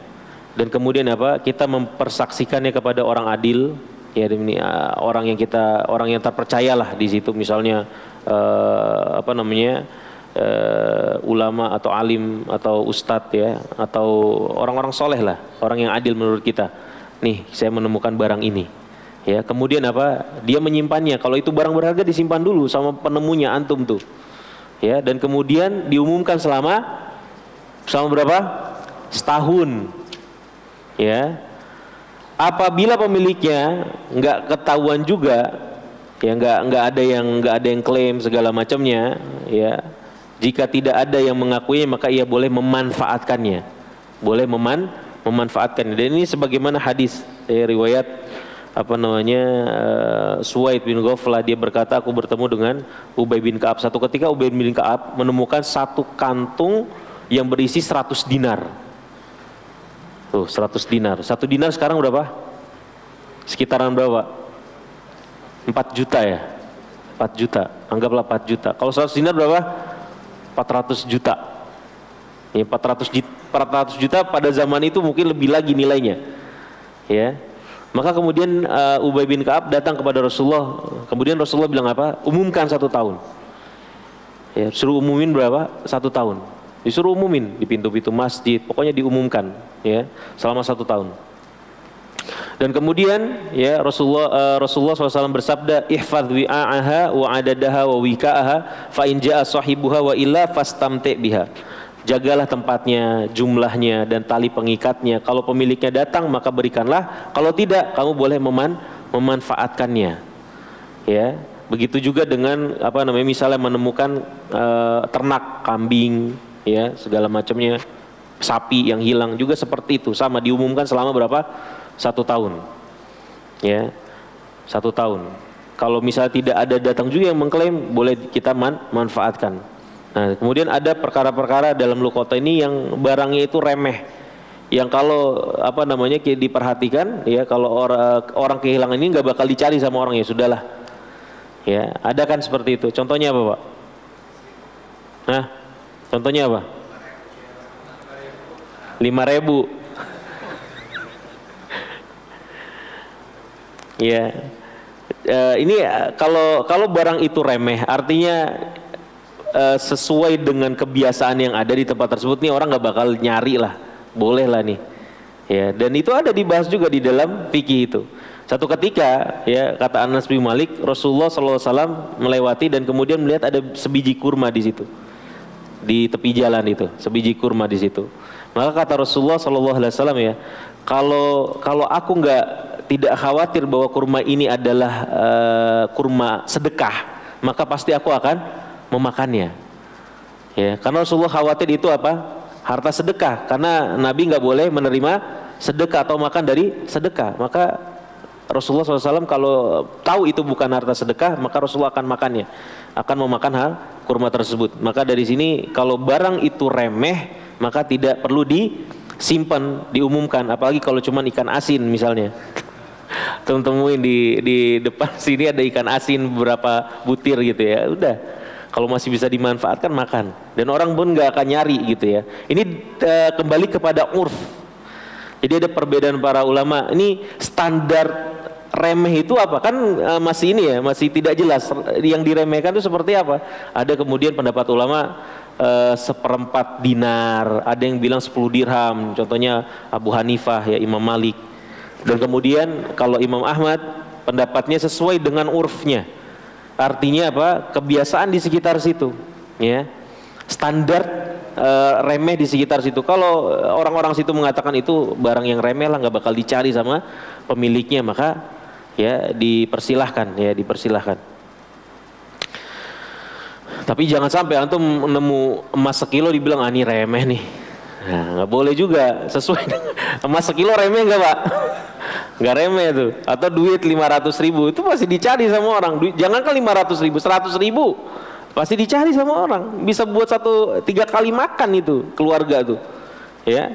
dan kemudian apa? Kita mempersaksikannya kepada orang adil, ya, ini orang yang terpercayalah di situ, misalnya ulama atau alim atau ustadz, ya, atau orang-orang soleh lah, orang yang adil menurut kita. Nih, saya menemukan barang ini, ya. Kemudian apa? Dia menyimpannya. Kalau itu barang berharga disimpan dulu sama penemunya, antum tuh, ya. Dan kemudian diumumkan selama berapa? Setahun, ya. Apabila pemiliknya nggak ketahuan juga, ya, nggak ada yang klaim segala macamnya, ya. Jika tidak ada yang mengakuinya, maka ia boleh memanfaatkannya, memanfaatkannya. Dan ini sebagaimana hadis, riwayat Suwaid bin Ghaflah, dia berkata, aku bertemu dengan Ubay bin Ka'ab. Satu ketika Ubay bin Ka'ab menemukan satu kantung yang berisi 100 dinar. Tuh, 100 dinar. 1 dinar sekarang berapa? Sekitaran berapa? 4 juta, ya. 4 juta. Anggaplah 4 juta. Kalau 100 dinar berapa? 400 juta. Ya, 400 juta pada zaman itu mungkin lebih lagi nilainya. Ya. Maka kemudian Ubay bin Ka'ab datang kepada Rasulullah. Kemudian Rasulullah bilang apa? Umumkan 1 tahun. Ya, suruh umumin berapa? 1 tahun. Disuruh umumin di pintu-pintu masjid. Pokoknya diumumkan, ya, selama 1 tahun. Dan kemudian ya Rasulullah SAW bersabda, ihfadz wi'a'aha wa adadaha wa wika'aha fa in ja'a sahibuha wa illa fastamti' biha. Jagalah tempatnya, jumlahnya dan tali pengikatnya. Kalau pemiliknya datang maka berikanlah. Kalau tidak, kamu boleh memanfaatkannya. Ya, begitu juga dengan misalnya menemukan ternak, kambing, ya, segala macamnya, sapi yang hilang juga seperti itu. Sama diumumkan selama berapa? 1 tahun. Ya, 1 tahun. Kalau misalnya tidak ada datang juga yang mengklaim, boleh kita manfaatkan. Nah, kemudian ada perkara-perkara dalam luqata ini yang barangnya itu remeh, yang kalau diperhatikan, ya, kalau orang kehilangan ini nggak bakal dicari sama orang, ya sudahlah, ya, ada kan seperti itu. Contohnya apa, Pak? Nah, contohnya apa? 5.000. Ya, ini kalau barang itu remeh, artinya sesuai dengan kebiasaan yang ada di tempat tersebut, nih orang nggak bakal nyari lah, boleh lah nih, ya. Dan itu ada dibahas juga di dalam fikih itu. Satu ketika, ya, kata Anas bin Malik, Rasulullah SAW melewati dan kemudian melihat ada sebiji kurma di situ, di tepi jalan itu, sebiji kurma di situ. Maka kata Rasulullah SAW, ya, kalau aku tidak khawatir bahwa kurma ini adalah kurma sedekah, maka pasti aku akan memakannya. Ya, karena Rasulullah khawatir itu apa? Harta sedekah. Karena Nabi nggak boleh menerima sedekah atau makan dari sedekah. Maka Rasulullah SAW kalau tahu itu bukan harta sedekah, maka Rasulullah akan makannya, akan memakan hal kurma tersebut. Maka dari sini kalau barang itu remeh, maka tidak perlu disimpan, diumumkan. Apalagi kalau cuma ikan asin misalnya. Temuin di depan sini ada ikan asin beberapa butir gitu, ya, udah. Kalau masih bisa dimanfaatkan, makan. Dan orang pun nggak akan nyari gitu, ya. Ini kembali kepada urf. Jadi ada perbedaan para ulama. Ini standar remeh itu apa? Kan masih ini, ya, masih tidak jelas. Yang diremehkan itu seperti apa? Ada kemudian pendapat ulama 1/4 dinar. Ada yang bilang 10 dirham. Contohnya Abu Hanifah, ya, Imam Malik. Dan kemudian kalau Imam Ahmad pendapatnya sesuai dengan urfnya. Artinya apa? Kebiasaan di sekitar situ, ya. Standar remeh di sekitar situ. Kalau orang-orang situ mengatakan itu barang yang remeh lah, nggak bakal dicari sama pemiliknya, maka ya dipersilahkan, ya, dipersilahkan. Tapi jangan sampai antum nemu emas sekilo dibilang ini remeh nih. Nah, nggak boleh juga. Sesuai dengan emas sekilo remeh nggak, Pak? Nggak remeh tuh. Atau duit 500.000 itu pasti dicari sama orang. Jangankan 500.000, 100.000 pasti dicari sama orang. Bisa buat 3 kali makan itu keluarga tuh, ya.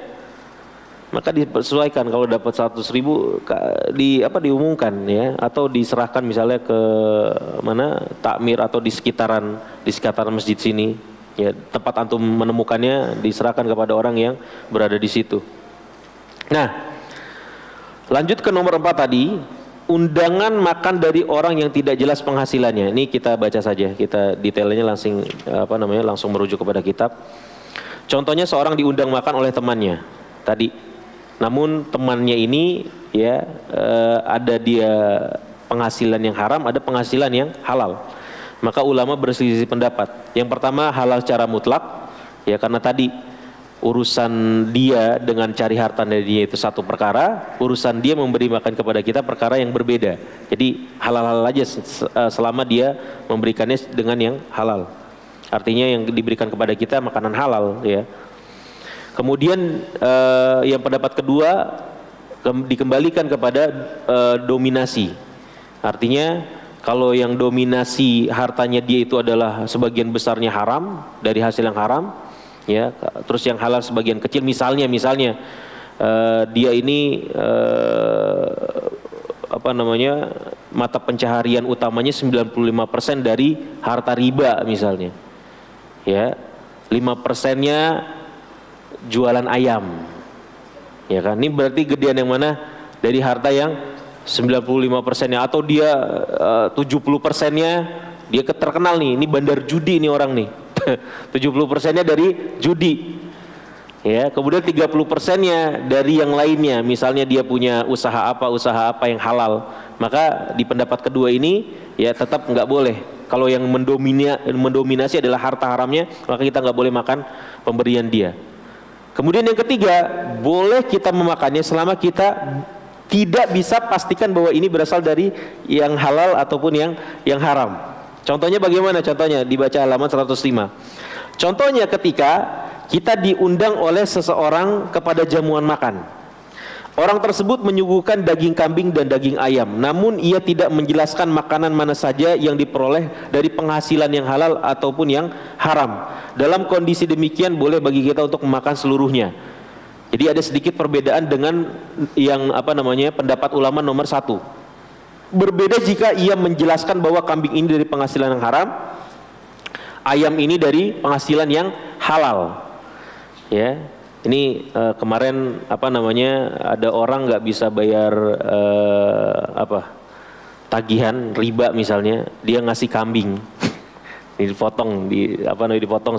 Maka disesuaikan. Kalau dapat 100.000 diumumkan, ya, atau diserahkan misalnya ke mana, takmir atau di sekitaran masjid sini, ya, tempat antum menemukannya diserahkan kepada orang yang berada di situ. Nah, lanjut ke nomor 4 tadi, undangan makan dari orang yang tidak jelas penghasilannya. Ini kita baca saja, kita detailnya langsung merujuk kepada kitab. Contohnya seorang diundang makan oleh temannya tadi, namun temannya ini, ya, ada dia penghasilan yang haram, ada penghasilan yang halal. Maka ulama berselisih pendapat. Yang pertama halal secara mutlak, ya, karena tadi urusan dia dengan cari harta dari dia itu satu perkara, urusan dia memberi makan kepada kita perkara yang berbeda. Jadi halal-halal aja selama dia memberikannya dengan yang halal. Artinya yang diberikan kepada kita makanan halal, ya. Kemudian yang pendapat kedua dikembalikan kepada dominasi. Artinya kalau yang dominasi hartanya dia itu adalah sebagian besarnya haram, dari hasil yang haram, ya, terus yang halal sebagian kecil. Misalnya dia ini mata pencaharian utamanya 95% dari harta riba misalnya, ya, 5%-nya jualan ayam, ya kan. Ini berarti gedean yang mana? Dari harta yang 95%-nya atau dia 70%-nya dia terkenal nih, ini bandar judi nih orang nih. 70%-nya dari judi. Ya, kemudian 30%-nya dari yang lainnya, misalnya dia punya usaha apa yang halal. Maka di pendapat kedua ini ya tetap nggak boleh. Kalau yang mendominasi adalah harta haramnya, maka kita nggak boleh makan pemberian dia. Kemudian yang ketiga, boleh kita memakannya selama kita tidak bisa pastikan bahwa ini berasal dari yang halal ataupun yang haram. Contohnya bagaimana? Contohnya dibaca halaman 105. Contohnya ketika kita diundang oleh seseorang kepada jamuan makan. Orang tersebut menyuguhkan daging kambing dan daging ayam, namun ia tidak menjelaskan makanan mana saja yang diperoleh dari penghasilan yang halal ataupun yang haram. Dalam kondisi demikian boleh bagi kita untuk memakan seluruhnya. Jadi ada sedikit perbedaan dengan yang pendapat ulama nomor 1. Berbeda jika ia menjelaskan bahwa kambing ini dari penghasilan yang haram, ayam ini dari penghasilan yang halal. Ya, ini kemarin ada orang nggak bisa bayar tagihan riba misalnya, dia ngasih kambing, dipotong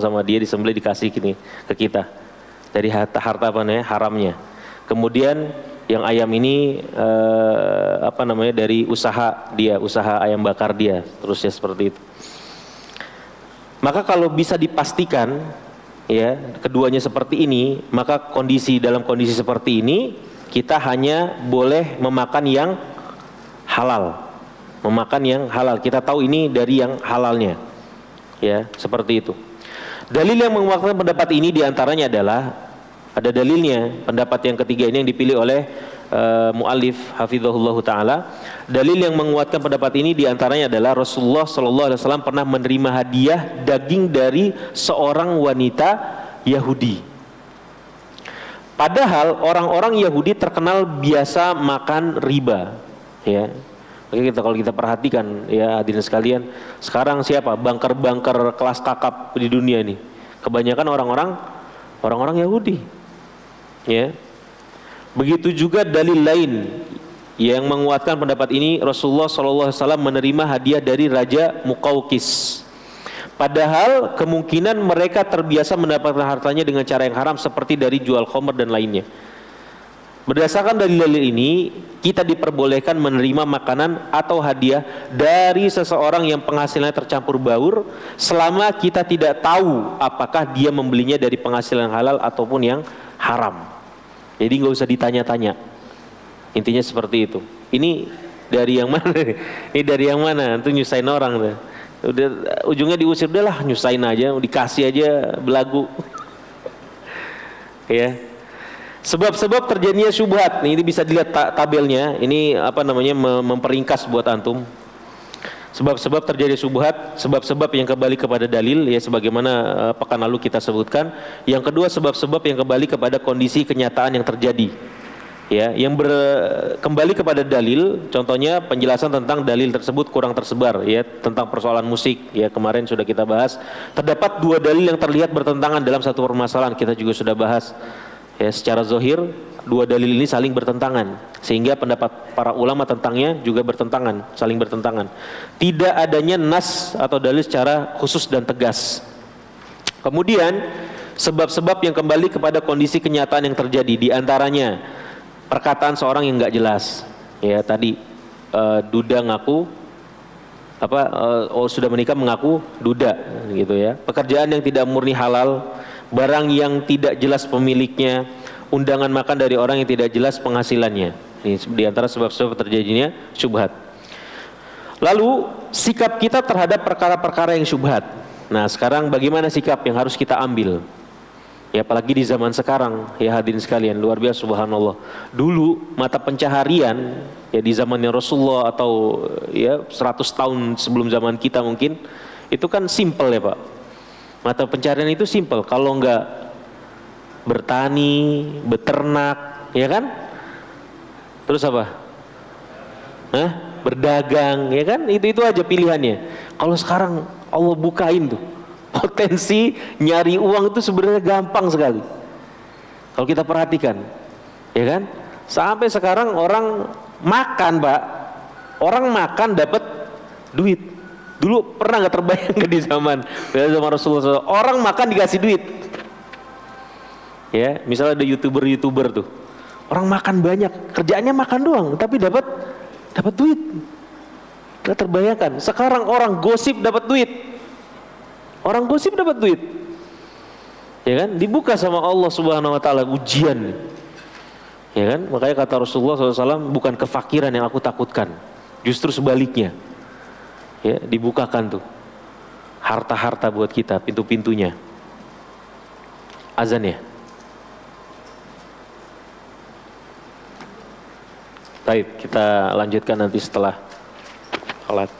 sama dia, disembelih, dikasih gini ke kita dari harta haramnya. Kemudian yang ayam ini dari usaha ayam bakar dia, terusnya seperti itu. Maka kalau bisa dipastikan ya keduanya seperti ini, maka dalam kondisi seperti ini kita hanya boleh memakan yang halal. Kita tahu ini dari yang halalnya. Ya, seperti itu. Dalil yang menguatkan pendapat ini diantaranya adalah ada dalilnya, pendapat yang ketiga ini yang dipilih oleh muallif hafizahullah taala. Dalil yang menguatkan pendapat ini diantaranya adalah Rasulullah SAW pernah menerima hadiah daging dari seorang wanita Yahudi. Padahal orang-orang Yahudi terkenal biasa makan riba. Ya, kalau kita perhatikan ya hadirin sekalian, sekarang siapa banker-banker kelas kakap di dunia ini? Kebanyakan orang-orang Yahudi. Ya. Begitu juga dalil lain yang menguatkan pendapat ini, Rasulullah SAW menerima hadiah dari Raja Muqawqis. Padahal kemungkinan mereka terbiasa mendapatkan hartanya dengan cara yang haram seperti dari jual khamr dan lainnya. Berdasarkan dalil-dalil ini, kita diperbolehkan menerima makanan atau hadiah dari seseorang yang penghasilannya tercampur baur selama kita tidak tahu apakah dia membelinya dari penghasilan halal ataupun yang haram. Jadi nggak usah ditanya-tanya. Intinya seperti itu. Ini dari yang mana? Ini dari yang mana? Itu nyusahin orang. Udah ujungnya diusir, udahlah nyusahin aja, dikasih aja belagu. Ya. Sebab-sebab terjadinya syubhat. Ini bisa dilihat tabelnya. Ini memperingkas buat antum. Sebab-sebab terjadi syubhat, sebab-sebab yang kembali kepada dalil ya sebagaimana pekan lalu kita sebutkan. Yang kedua, sebab-sebab yang kembali kepada kondisi kenyataan yang terjadi. Ya, yang kembali kepada dalil, contohnya penjelasan tentang dalil tersebut kurang tersebar ya, tentang persoalan musik ya, kemarin sudah kita bahas. Terdapat 2 dalil yang terlihat bertentangan dalam satu permasalahan, kita juga sudah bahas. Ya, secara zahir 2 dalil ini saling bertentangan, sehingga pendapat para ulama tentangnya juga saling bertentangan. Tidak adanya nas atau dalil secara khusus dan tegas. Kemudian sebab-sebab yang kembali kepada kondisi kenyataan yang terjadi, diantaranya perkataan seorang yang nggak jelas. Ya tadi duda ngaku sudah menikah mengaku duda gitu ya. Pekerjaan yang tidak murni halal, barang yang tidak jelas pemiliknya, undangan makan dari orang yang tidak jelas penghasilannya. Ini di antara sebab-sebab terjadinya syubhat. Lalu sikap kita terhadap perkara-perkara yang syubhat. Nah, sekarang bagaimana sikap yang harus kita ambil? Ya apalagi di zaman sekarang ya hadirin sekalian, luar biasa subhanallah. Dulu mata pencaharian ya di zamannya Rasulullah atau ya 100 tahun sebelum zaman kita mungkin, itu kan simple ya Pak. Mata pencaharian itu simple, kalau enggak bertani, beternak, ya kan? Terus apa? Berdagang, ya kan? Itu aja pilihannya. Kalau sekarang Allah bukain tuh, potensi nyari uang itu sebenarnya gampang sekali. Kalau kita perhatikan, ya kan? Sampai sekarang orang Makan, Pak. Orang makan dapat duit. Dulu pernah nggak terbayang di zaman Rasulullah SAW, orang makan dikasih duit. Ya, misalnya ada youtuber tuh, orang makan banyak, kerjaannya makan doang, tapi dapat duit. Nggak terbayangkan. Sekarang orang gosip dapat duit. Orang gosip dapat duit. Ya kan? Dibuka sama Allah Subhanahu Wa Taala ujian. Ya kan? Makanya kata Rasulullah SAW, bukan kefakiran yang aku takutkan, justru sebaliknya. Ya, dibukakan tuh harta-harta buat kita, pintu-pintunya. Azan ya. Baik, kita lanjutkan nanti setelah salat.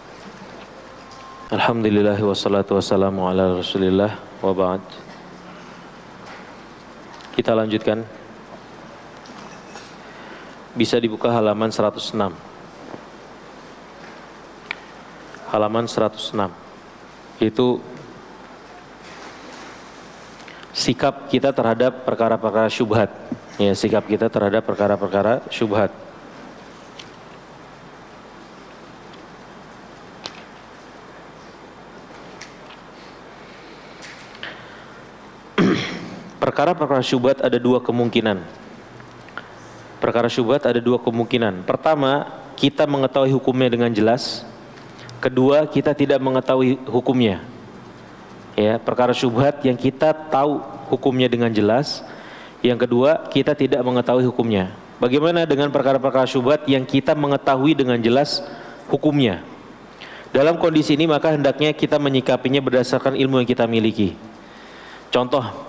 Alhamdulillah wassalatu wassalamu ala Rasulillah wa ba'd. Kita lanjutkan. Bisa dibuka halaman 106. Halaman 106. Itu sikap kita terhadap perkara-perkara syubhat. Ya, sikap kita terhadap perkara-perkara syubhat. Perkara-perkara syubhat ada dua kemungkinan. Perkara syubhat ada dua kemungkinan. Pertama, kita mengetahui hukumnya dengan jelas. Kedua, kita tidak mengetahui hukumnya. Ya, perkara syubhat yang kita tahu hukumnya dengan jelas. Yang kedua, kita tidak mengetahui hukumnya. Bagaimana dengan perkara-perkara syubhat yang kita mengetahui dengan jelas hukumnya? Dalam kondisi ini maka hendaknya kita menyikapinya berdasarkan ilmu yang kita miliki. Contoh,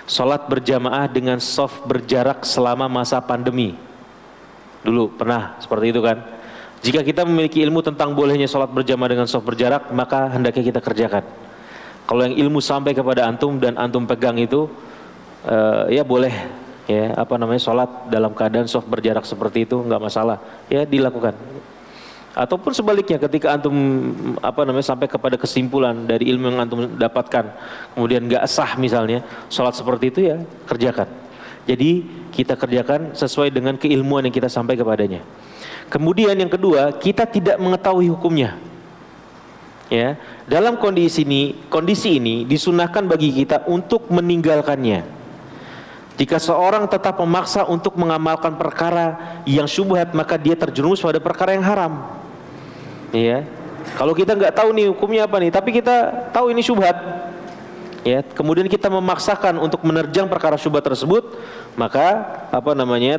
sholat berjamaah dengan shaf berjarak selama masa pandemi. Dulu pernah seperti itu kan? Jika kita memiliki ilmu tentang bolehnya sholat berjamaah dengan shaf berjarak, maka hendaknya kita kerjakan. Kalau yang ilmu sampai kepada antum dan antum pegang itu, ya boleh, ya sholat dalam keadaan shaf berjarak seperti itu nggak masalah, ya dilakukan. Ataupun sebaliknya, ketika antum sampai kepada kesimpulan dari ilmu yang antum dapatkan, kemudian nggak sah misalnya sholat seperti itu, ya kerjakan. Jadi kita kerjakan sesuai dengan keilmuan yang kita sampai kepadanya. Kemudian yang kedua, kita tidak mengetahui hukumnya. Ya, dalam kondisi ini disunahkan bagi kita untuk meninggalkannya. Jika seorang tetap memaksa untuk mengamalkan perkara yang syubhat, maka dia terjerumus pada perkara yang haram. Ya, kalau kita nggak tahu nih hukumnya apa nih, tapi kita tahu ini syubhat, ya, kemudian kita memaksakan untuk menerjang perkara syubhat tersebut, maka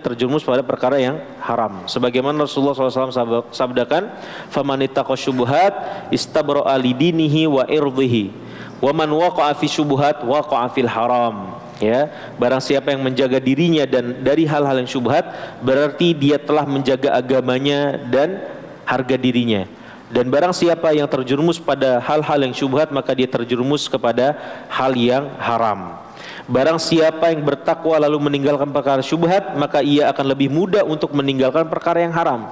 terjerumus pada perkara yang haram. Sebagaimana Rasulullah SAW sabdakan, "Famanittaqa syubhat istabra'a lidinihi wa irdhihi, wa man waqa'a fi syubhat waqa'a fil haram." Ya, barang siapa yang menjaga dirinya dan dari hal-hal yang syubhat, berarti dia telah menjaga agamanya dan harga dirinya. Dan barang siapa yang terjerumus pada hal-hal yang syubhat, maka dia terjerumus kepada hal yang haram. Barang siapa yang bertakwa lalu meninggalkan perkara syubhat, maka ia akan lebih mudah untuk meninggalkan perkara yang haram.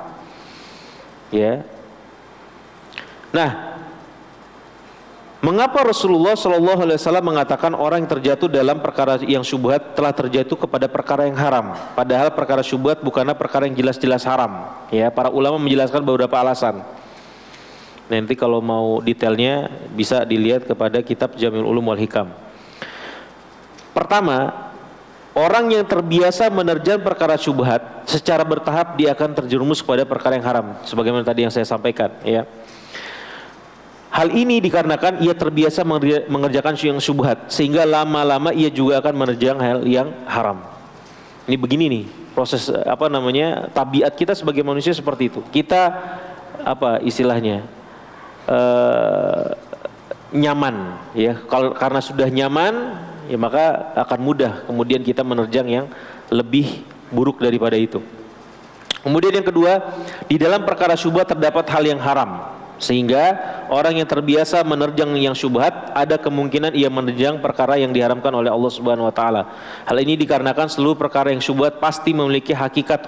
Ya. Nah, mengapa Rasulullah SAW mengatakan orang yang terjatuh dalam perkara yang syubhat telah terjatuh kepada perkara yang haram, padahal perkara syubhat bukanlah perkara yang jelas-jelas haram? Ya, para ulama menjelaskan beberapa alasan. Nanti kalau mau detailnya bisa dilihat kepada kitab Jami'ul Ulum wal Hikam. Pertama, orang yang terbiasa menerjang perkara syubhat secara bertahap dia akan terjerumus kepada perkara yang haram, sebagaimana tadi yang saya sampaikan. Ya. Hal ini dikarenakan ia terbiasa mengerjakan yang syubhat, sehingga lama-lama ia juga akan menerjang hal yang haram. Ini begini nih proses tabiat kita sebagai manusia seperti itu. Kita nyaman, ya. Karena sudah nyaman, ya maka akan mudah kemudian kita menerjang yang lebih buruk daripada itu. Kemudian yang kedua, di dalam perkara syubhat terdapat hal yang haram, sehingga orang yang terbiasa menerjang yang syubhat ada kemungkinan ia menerjang perkara yang diharamkan oleh Allah Subhanahu wa taala. Hal ini dikarenakan seluruh perkara yang syubhat pasti memiliki hakikat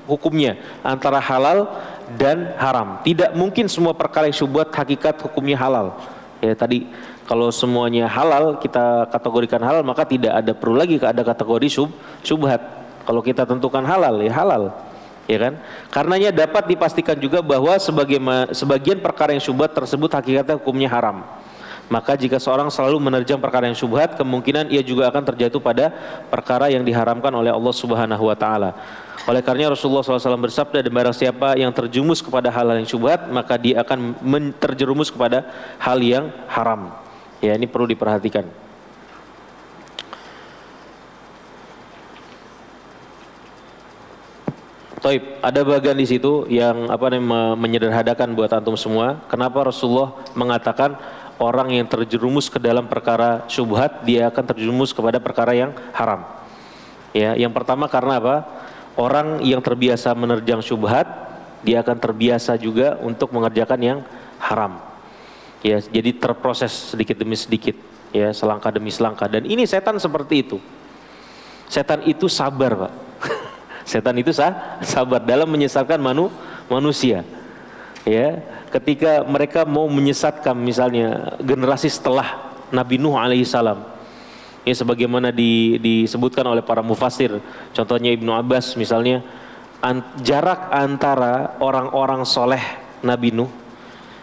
hukumnya antara halal dan haram. Tidak mungkin semua perkara yang syubhat hakikat hukumnya halal. Ya, tadi kalau semuanya halal kita kategorikan halal, maka tidak perlu lagi ada kategori syubhat. Kalau kita tentukan halal, ya halal. ya kan? Karenanya dapat dipastikan juga bahwa sebagian perkara yang syubhat tersebut hakikatnya hukumnya haram. Maka jika seorang selalu menerjang perkara yang syubhat, kemungkinan ia juga akan terjatuh pada perkara yang diharamkan oleh Allah Subhanahu wa taala. Oleh karenanya Rasulullah SAW bersabda, dan barang siapa yang terjumus kepada hal yang syubhat, maka dia akan terjerumus kepada hal yang haram. Ya, ini perlu diperhatikan. Taib, ada bagian di situ yang menyederhanakan buat antum semua. Kenapa Rasulullah mengatakan orang yang terjerumus ke dalam perkara syubhat dia akan terjerumus kepada perkara yang haram? Ya, yang pertama karena apa? Orang yang terbiasa menerjang syubhat dia akan terbiasa juga untuk mengerjakan yang haram. Ya, jadi terproses sedikit demi sedikit, ya, selangkah demi selangkah. Dan ini setan seperti itu. Setan itu sabar, Pak. Setan itu sabar dalam menyesatkan manusia. Ya, ketika mereka mau menyesatkan misalnya generasi setelah Nabi Nuh alaihissalam, ya, sebagaimana disebutkan oleh para mufassir, contohnya Ibnu Abbas misalnya, jarak antara orang-orang soleh Nabi Nuh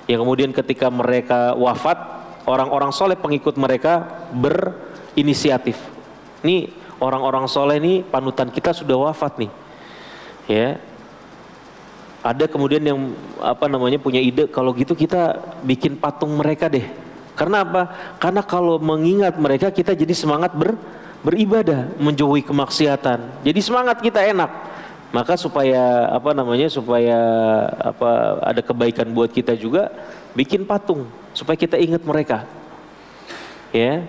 yang kemudian ketika mereka wafat, orang-orang soleh pengikut mereka berinisiatif, ini orang-orang soleh ini panutan kita sudah wafat nih, ya. Ada kemudian yang punya ide, kalau gitu kita bikin patung mereka deh. Karena apa? Karena kalau mengingat mereka kita jadi semangat beribadah, menjauhi kemaksiatan. Jadi semangat kita enak. Maka supaya ada kebaikan buat kita juga, bikin patung supaya kita ingat mereka. Ya.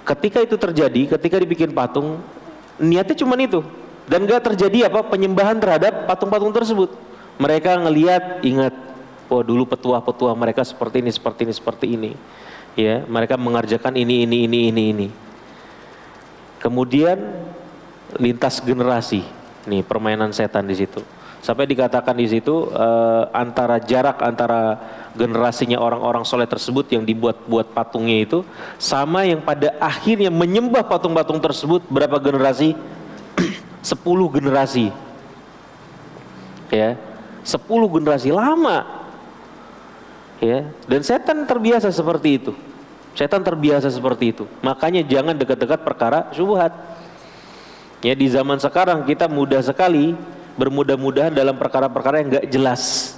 Ketika itu terjadi, ketika dibikin patung, niatnya cuma itu, dan gak terjadi penyembahan terhadap patung-patung tersebut. Mereka ngelihat, ingat, oh dulu petua-petua mereka seperti ini, ya, mereka mengerjakan ini. Kemudian lintas generasi, nih permainan setan di situ. Sampai dikatakan di situ jarak antara generasinya orang-orang soleh tersebut yang dibuat patungnya itu sama yang pada akhirnya menyembah patung-patung tersebut berapa generasi? 10 generasi. Ya, 10 generasi lama. Ya, dan setan terbiasa seperti itu. Makanya jangan dekat-dekat perkara syubhat. Ya, di zaman sekarang kita mudah sekali bermudah-mudahan dalam perkara-perkara yang gak jelas,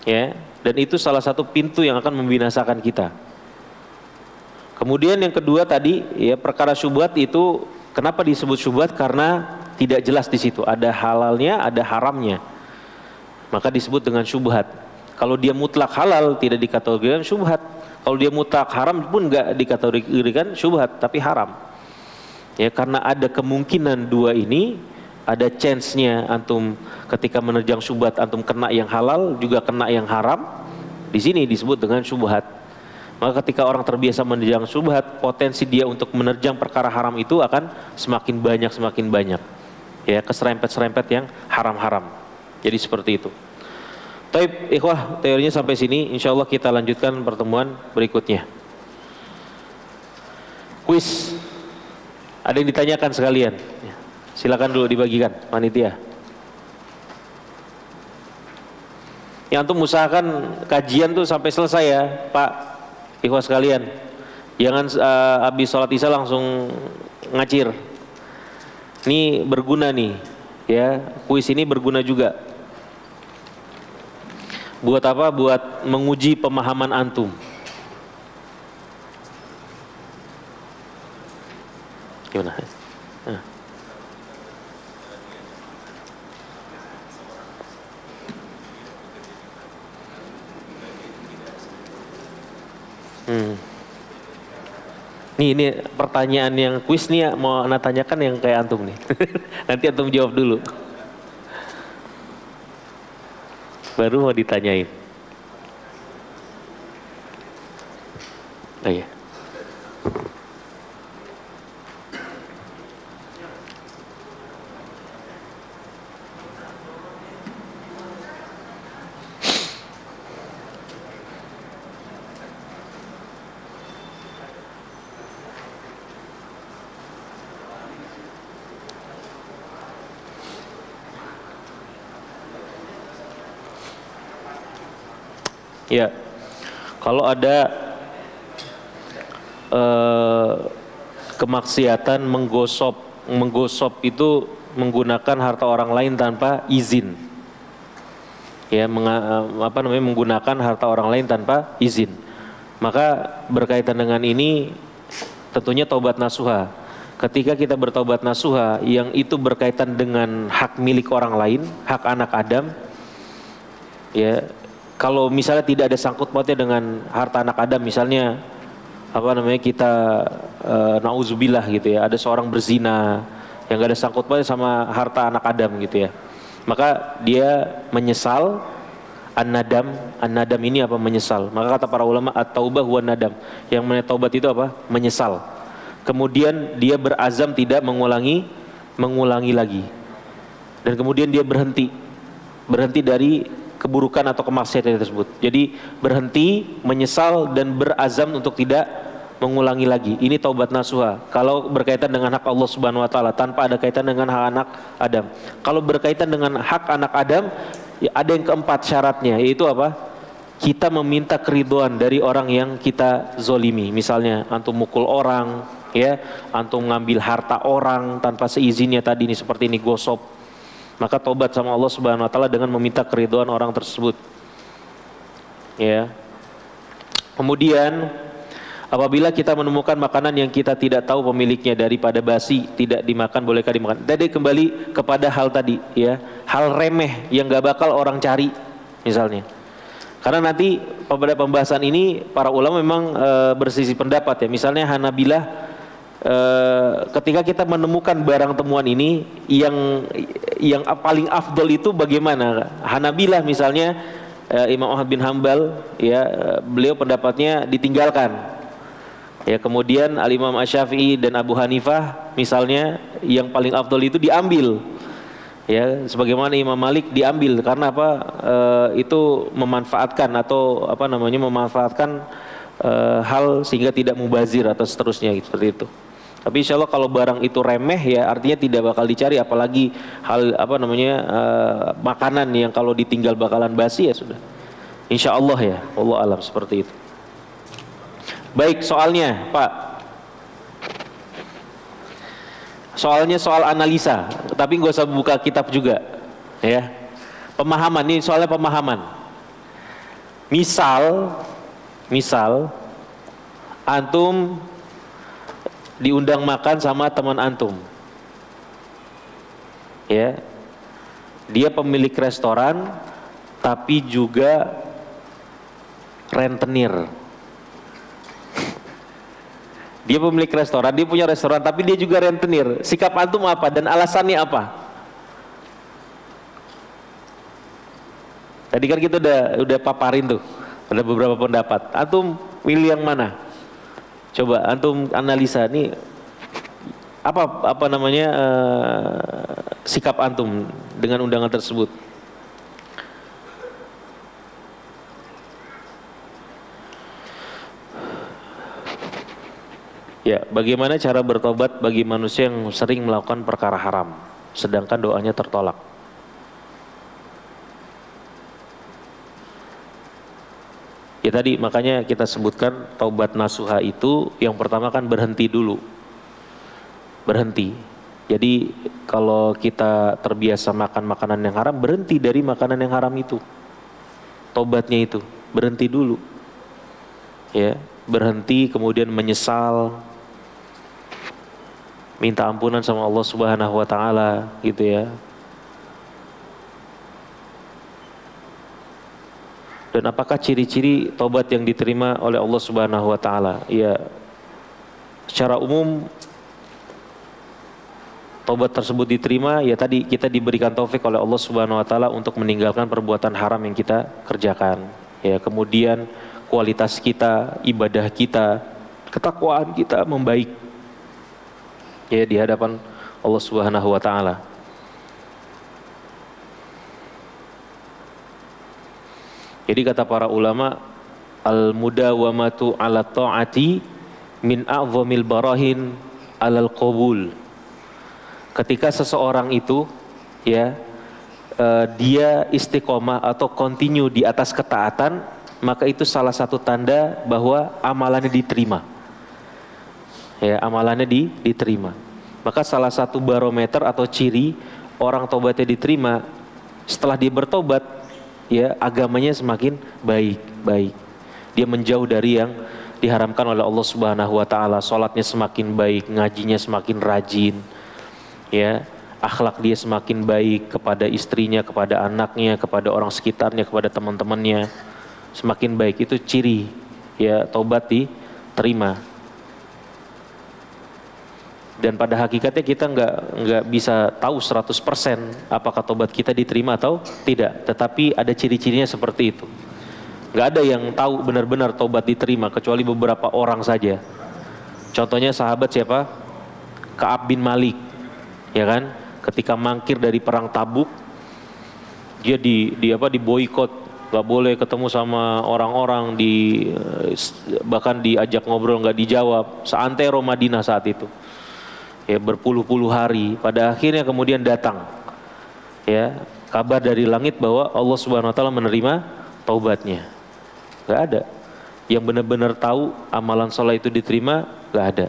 ya, dan itu salah satu pintu yang akan membinasakan kita. Kemudian yang kedua tadi, ya, perkara syubhat itu kenapa disebut syubhat? Karena tidak jelas di situ, ada halalnya, ada haramnya, maka disebut dengan syubhat. Kalau dia mutlak halal tidak dikategorikan syubhat, kalau dia mutlak haram pun gak dikategorikan syubhat, tapi haram. Ya, karena ada kemungkinan dua ini. Ada chance-nya antum ketika menerjang syubhat antum kena yang halal juga kena yang haram. Di sini disebut dengan syubhat. Maka ketika orang terbiasa menerjang syubhat, potensi dia untuk menerjang perkara haram itu akan semakin banyak. Ya, keserempet-serempet yang haram-haram. Jadi seperti itu. Taib, ikhwah, teorinya sampai sini. Insyaallah kita lanjutkan pertemuan berikutnya. Kuis. Ada yang ditanyakan sekalian? Silakan dulu dibagikan, panitia. Yang antum usahakan kajian tuh sampai selesai ya, Pak, ikhwas sekalian. Jangan habis sholat isya langsung ngacir. Ini berguna nih, ya. Kuis ini berguna juga. Buat apa? Buat menguji pemahaman antum. Gimana? Ini pertanyaan yang kuis nih, mau anda tanyakan yang kayak antum nih. Nanti antum jawab dulu. Baru mau ditanyain. Oh iya. Ya, kalau ada kemaksiatan menggosok itu menggunakan harta orang lain tanpa izin. Ya, menggunakan harta orang lain tanpa izin. Maka berkaitan dengan ini tentunya taubat nasuha. Ketika kita bertaubat nasuha yang itu berkaitan dengan hak milik orang lain, hak anak Adam, ya, kalau misalnya tidak ada sangkut pautnya dengan harta anak Adam, misalnya kita nauzubillah gitu ya, ada seorang berzina yang gak ada sangkut pautnya sama harta anak Adam gitu ya, maka dia menyesal. An-nadam ini apa? Menyesal. Maka kata para ulama, at-taubah huwa nadam. Yang namanya taubat itu apa? Menyesal. Kemudian dia berazam tidak mengulangi lagi. Dan kemudian dia berhenti dari keburukan atau kemaksiatan tersebut. Jadi berhenti, menyesal dan berazam untuk tidak mengulangi lagi. Ini taubat nasuha. Kalau berkaitan dengan hak Allah Subhanahu wa taala tanpa ada kaitan dengan hak anak Adam. Kalau berkaitan dengan hak anak Adam, ya ada yang keempat syaratnya, yaitu apa? Kita meminta keridhaan dari orang yang kita zolimi. Misalnya antum mukul orang, ya, antum ngambil harta orang tanpa seizinnya tadi ini, seperti ini gosop. Maka taubat sama Allah Subhanahu wa taala dengan meminta keridhaan orang tersebut. Ya. Kemudian apabila kita menemukan makanan yang kita tidak tahu pemiliknya daripada basi, tidak dimakan, bolehkah dimakan? Tadi kembali kepada hal tadi, ya, hal remeh yang gak bakal orang cari, misalnya. Karena nanti pada pembahasan ini para ulama memang bersisi pendapat ya. Misalnya Hanabilah, ketika kita menemukan barang temuan ini, yang paling afdol itu bagaimana? Hanabilah misalnya, Imam Ahmad bin Hambal, ya, beliau pendapatnya ditinggalkan. Ya, kemudian Al-Imam Asy-Syafi'i dan Abu Hanifah misalnya yang paling afdol itu diambil. Ya, sebagaimana Imam Malik diambil karena apa? Itu memanfaatkan atau memanfaatkan hal sehingga tidak mubazir atau seterusnya gitu, seperti itu. Tapi insya Allah kalau barang itu remeh ya artinya tidak bakal dicari, apalagi hal makanan yang kalau ditinggal bakalan basi ya sudah. Insya Allah ya, Allah alam seperti itu. Baik, soalnya Pak. Soalnya soal analisa, tapi nggak usah buka kitab juga, ya. Pemahaman, ini soalnya pemahaman. Misal, antum diundang makan sama teman antum, ya. Dia pemilik restoran, tapi juga rentenir. Dia pemilik restoran, dia punya restoran, tapi dia juga rentenir. Sikap antum apa dan alasannya apa? Tadi kan kita udah paparin tuh, ada beberapa pendapat. Antum milih yang mana? Coba antum analisa nih, sikap antum dengan undangan tersebut. Ya, bagaimana cara bertobat bagi manusia yang sering melakukan perkara haram, sedangkan doanya tertolak? Ya tadi makanya kita sebutkan taubat nasuha itu yang pertama kan berhenti dulu. Berhenti. Jadi kalau kita terbiasa makan makanan yang haram, berhenti dari makanan yang haram itu. Taubatnya itu, berhenti dulu. Ya, berhenti kemudian menyesal, minta ampunan sama Allah Subhanahu wa taala gitu ya. Dan apakah ciri-ciri tobat yang diterima oleh Allah Subhanahu wa taala? Ya, secara umum tobat tersebut diterima ya tadi kita diberikan taufik oleh Allah Subhanahu wa taala untuk meninggalkan perbuatan haram yang kita kerjakan. Ya, kemudian kualitas kita, ibadah kita, ketakwaan kita membaik. Ya, di hadapan Allah Subhanahu wa taala. Jadi kata para ulama, al-mudawamatu 'ala ta'ati min a'zamil barahin 'alal qabul. Ketika seseorang itu ya dia istiqomah atau continue di atas ketaatan, maka itu salah satu tanda bahwa amalannya diterima. Ya, amalannya diterima. Maka salah satu barometer atau ciri orang tobatnya diterima setelah dia bertobat, ya agamanya semakin baik. Dia menjauh dari yang diharamkan oleh Allah Subhanahu wa taala, salatnya semakin baik, ngajinya semakin rajin. Ya, akhlak dia semakin baik kepada istrinya, kepada anaknya, kepada orang sekitarnya, kepada teman-temannya. Semakin baik, itu ciri ya taubat diterima. Dan pada hakikatnya kita nggak bisa tahu 100% apakah tobat kita diterima atau tidak. Tetapi ada ciri-cirinya seperti itu. Nggak ada yang tahu benar-benar tobat diterima kecuali beberapa orang saja. Contohnya sahabat siapa? Ka'ab bin Malik, ya kan? Ketika mangkir dari perang Tabuk, dia diboikot, nggak boleh ketemu sama orang-orang, bahkan diajak ngobrol nggak dijawab. Seantero Madinah saat itu. Ya, berpuluh-puluh hari, pada akhirnya kemudian datang ya kabar dari langit bahwa Allah Subhanahu wa taala menerima taubatnya. Gak ada yang benar-benar tahu amalan sholat itu diterima, gak ada.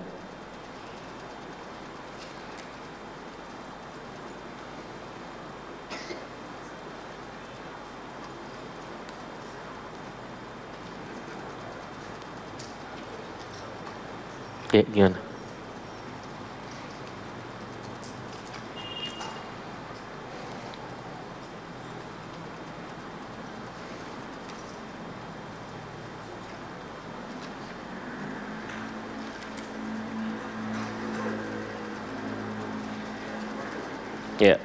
Ya, gimana? Ya.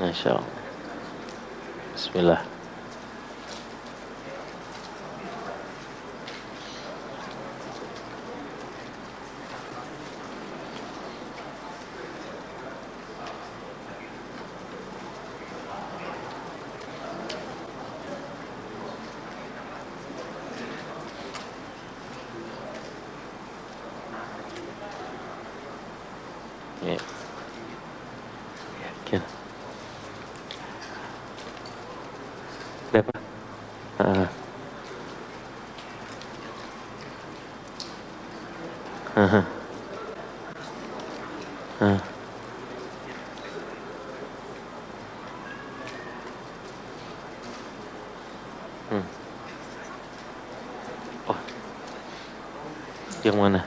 Masya Allah. Bismillah. Ya. Ya. Berapa? Oh, yang mana?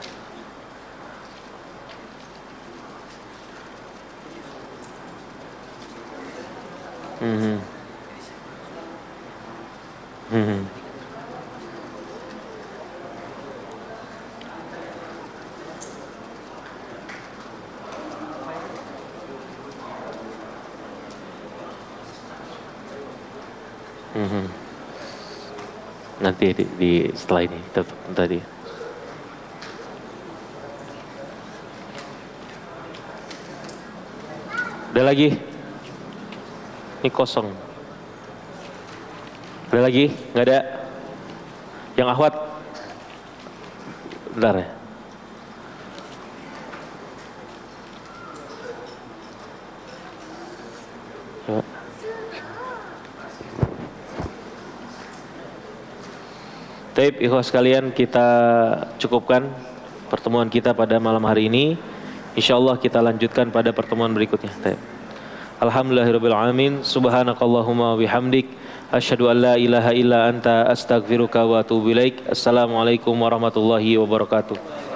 Nanti di setelah ini tadi. Ada lagi? Ini kosong. Ada lagi? Nggak ada? Yang akhwat? Bentar ya. Coba. Taib, ikhwas sekalian, kita cukupkan pertemuan kita pada malam hari ini. InsyaAllah kita lanjutkan pada pertemuan berikutnya. Taib. Alhamdulillahirabbil alamin. Subhanakallahumma bihamdik asyhadu an la ilaha illa anta astaghfiruka wa atubu ilaik. Assalamualaikum warahmatullahi wabarakatuh.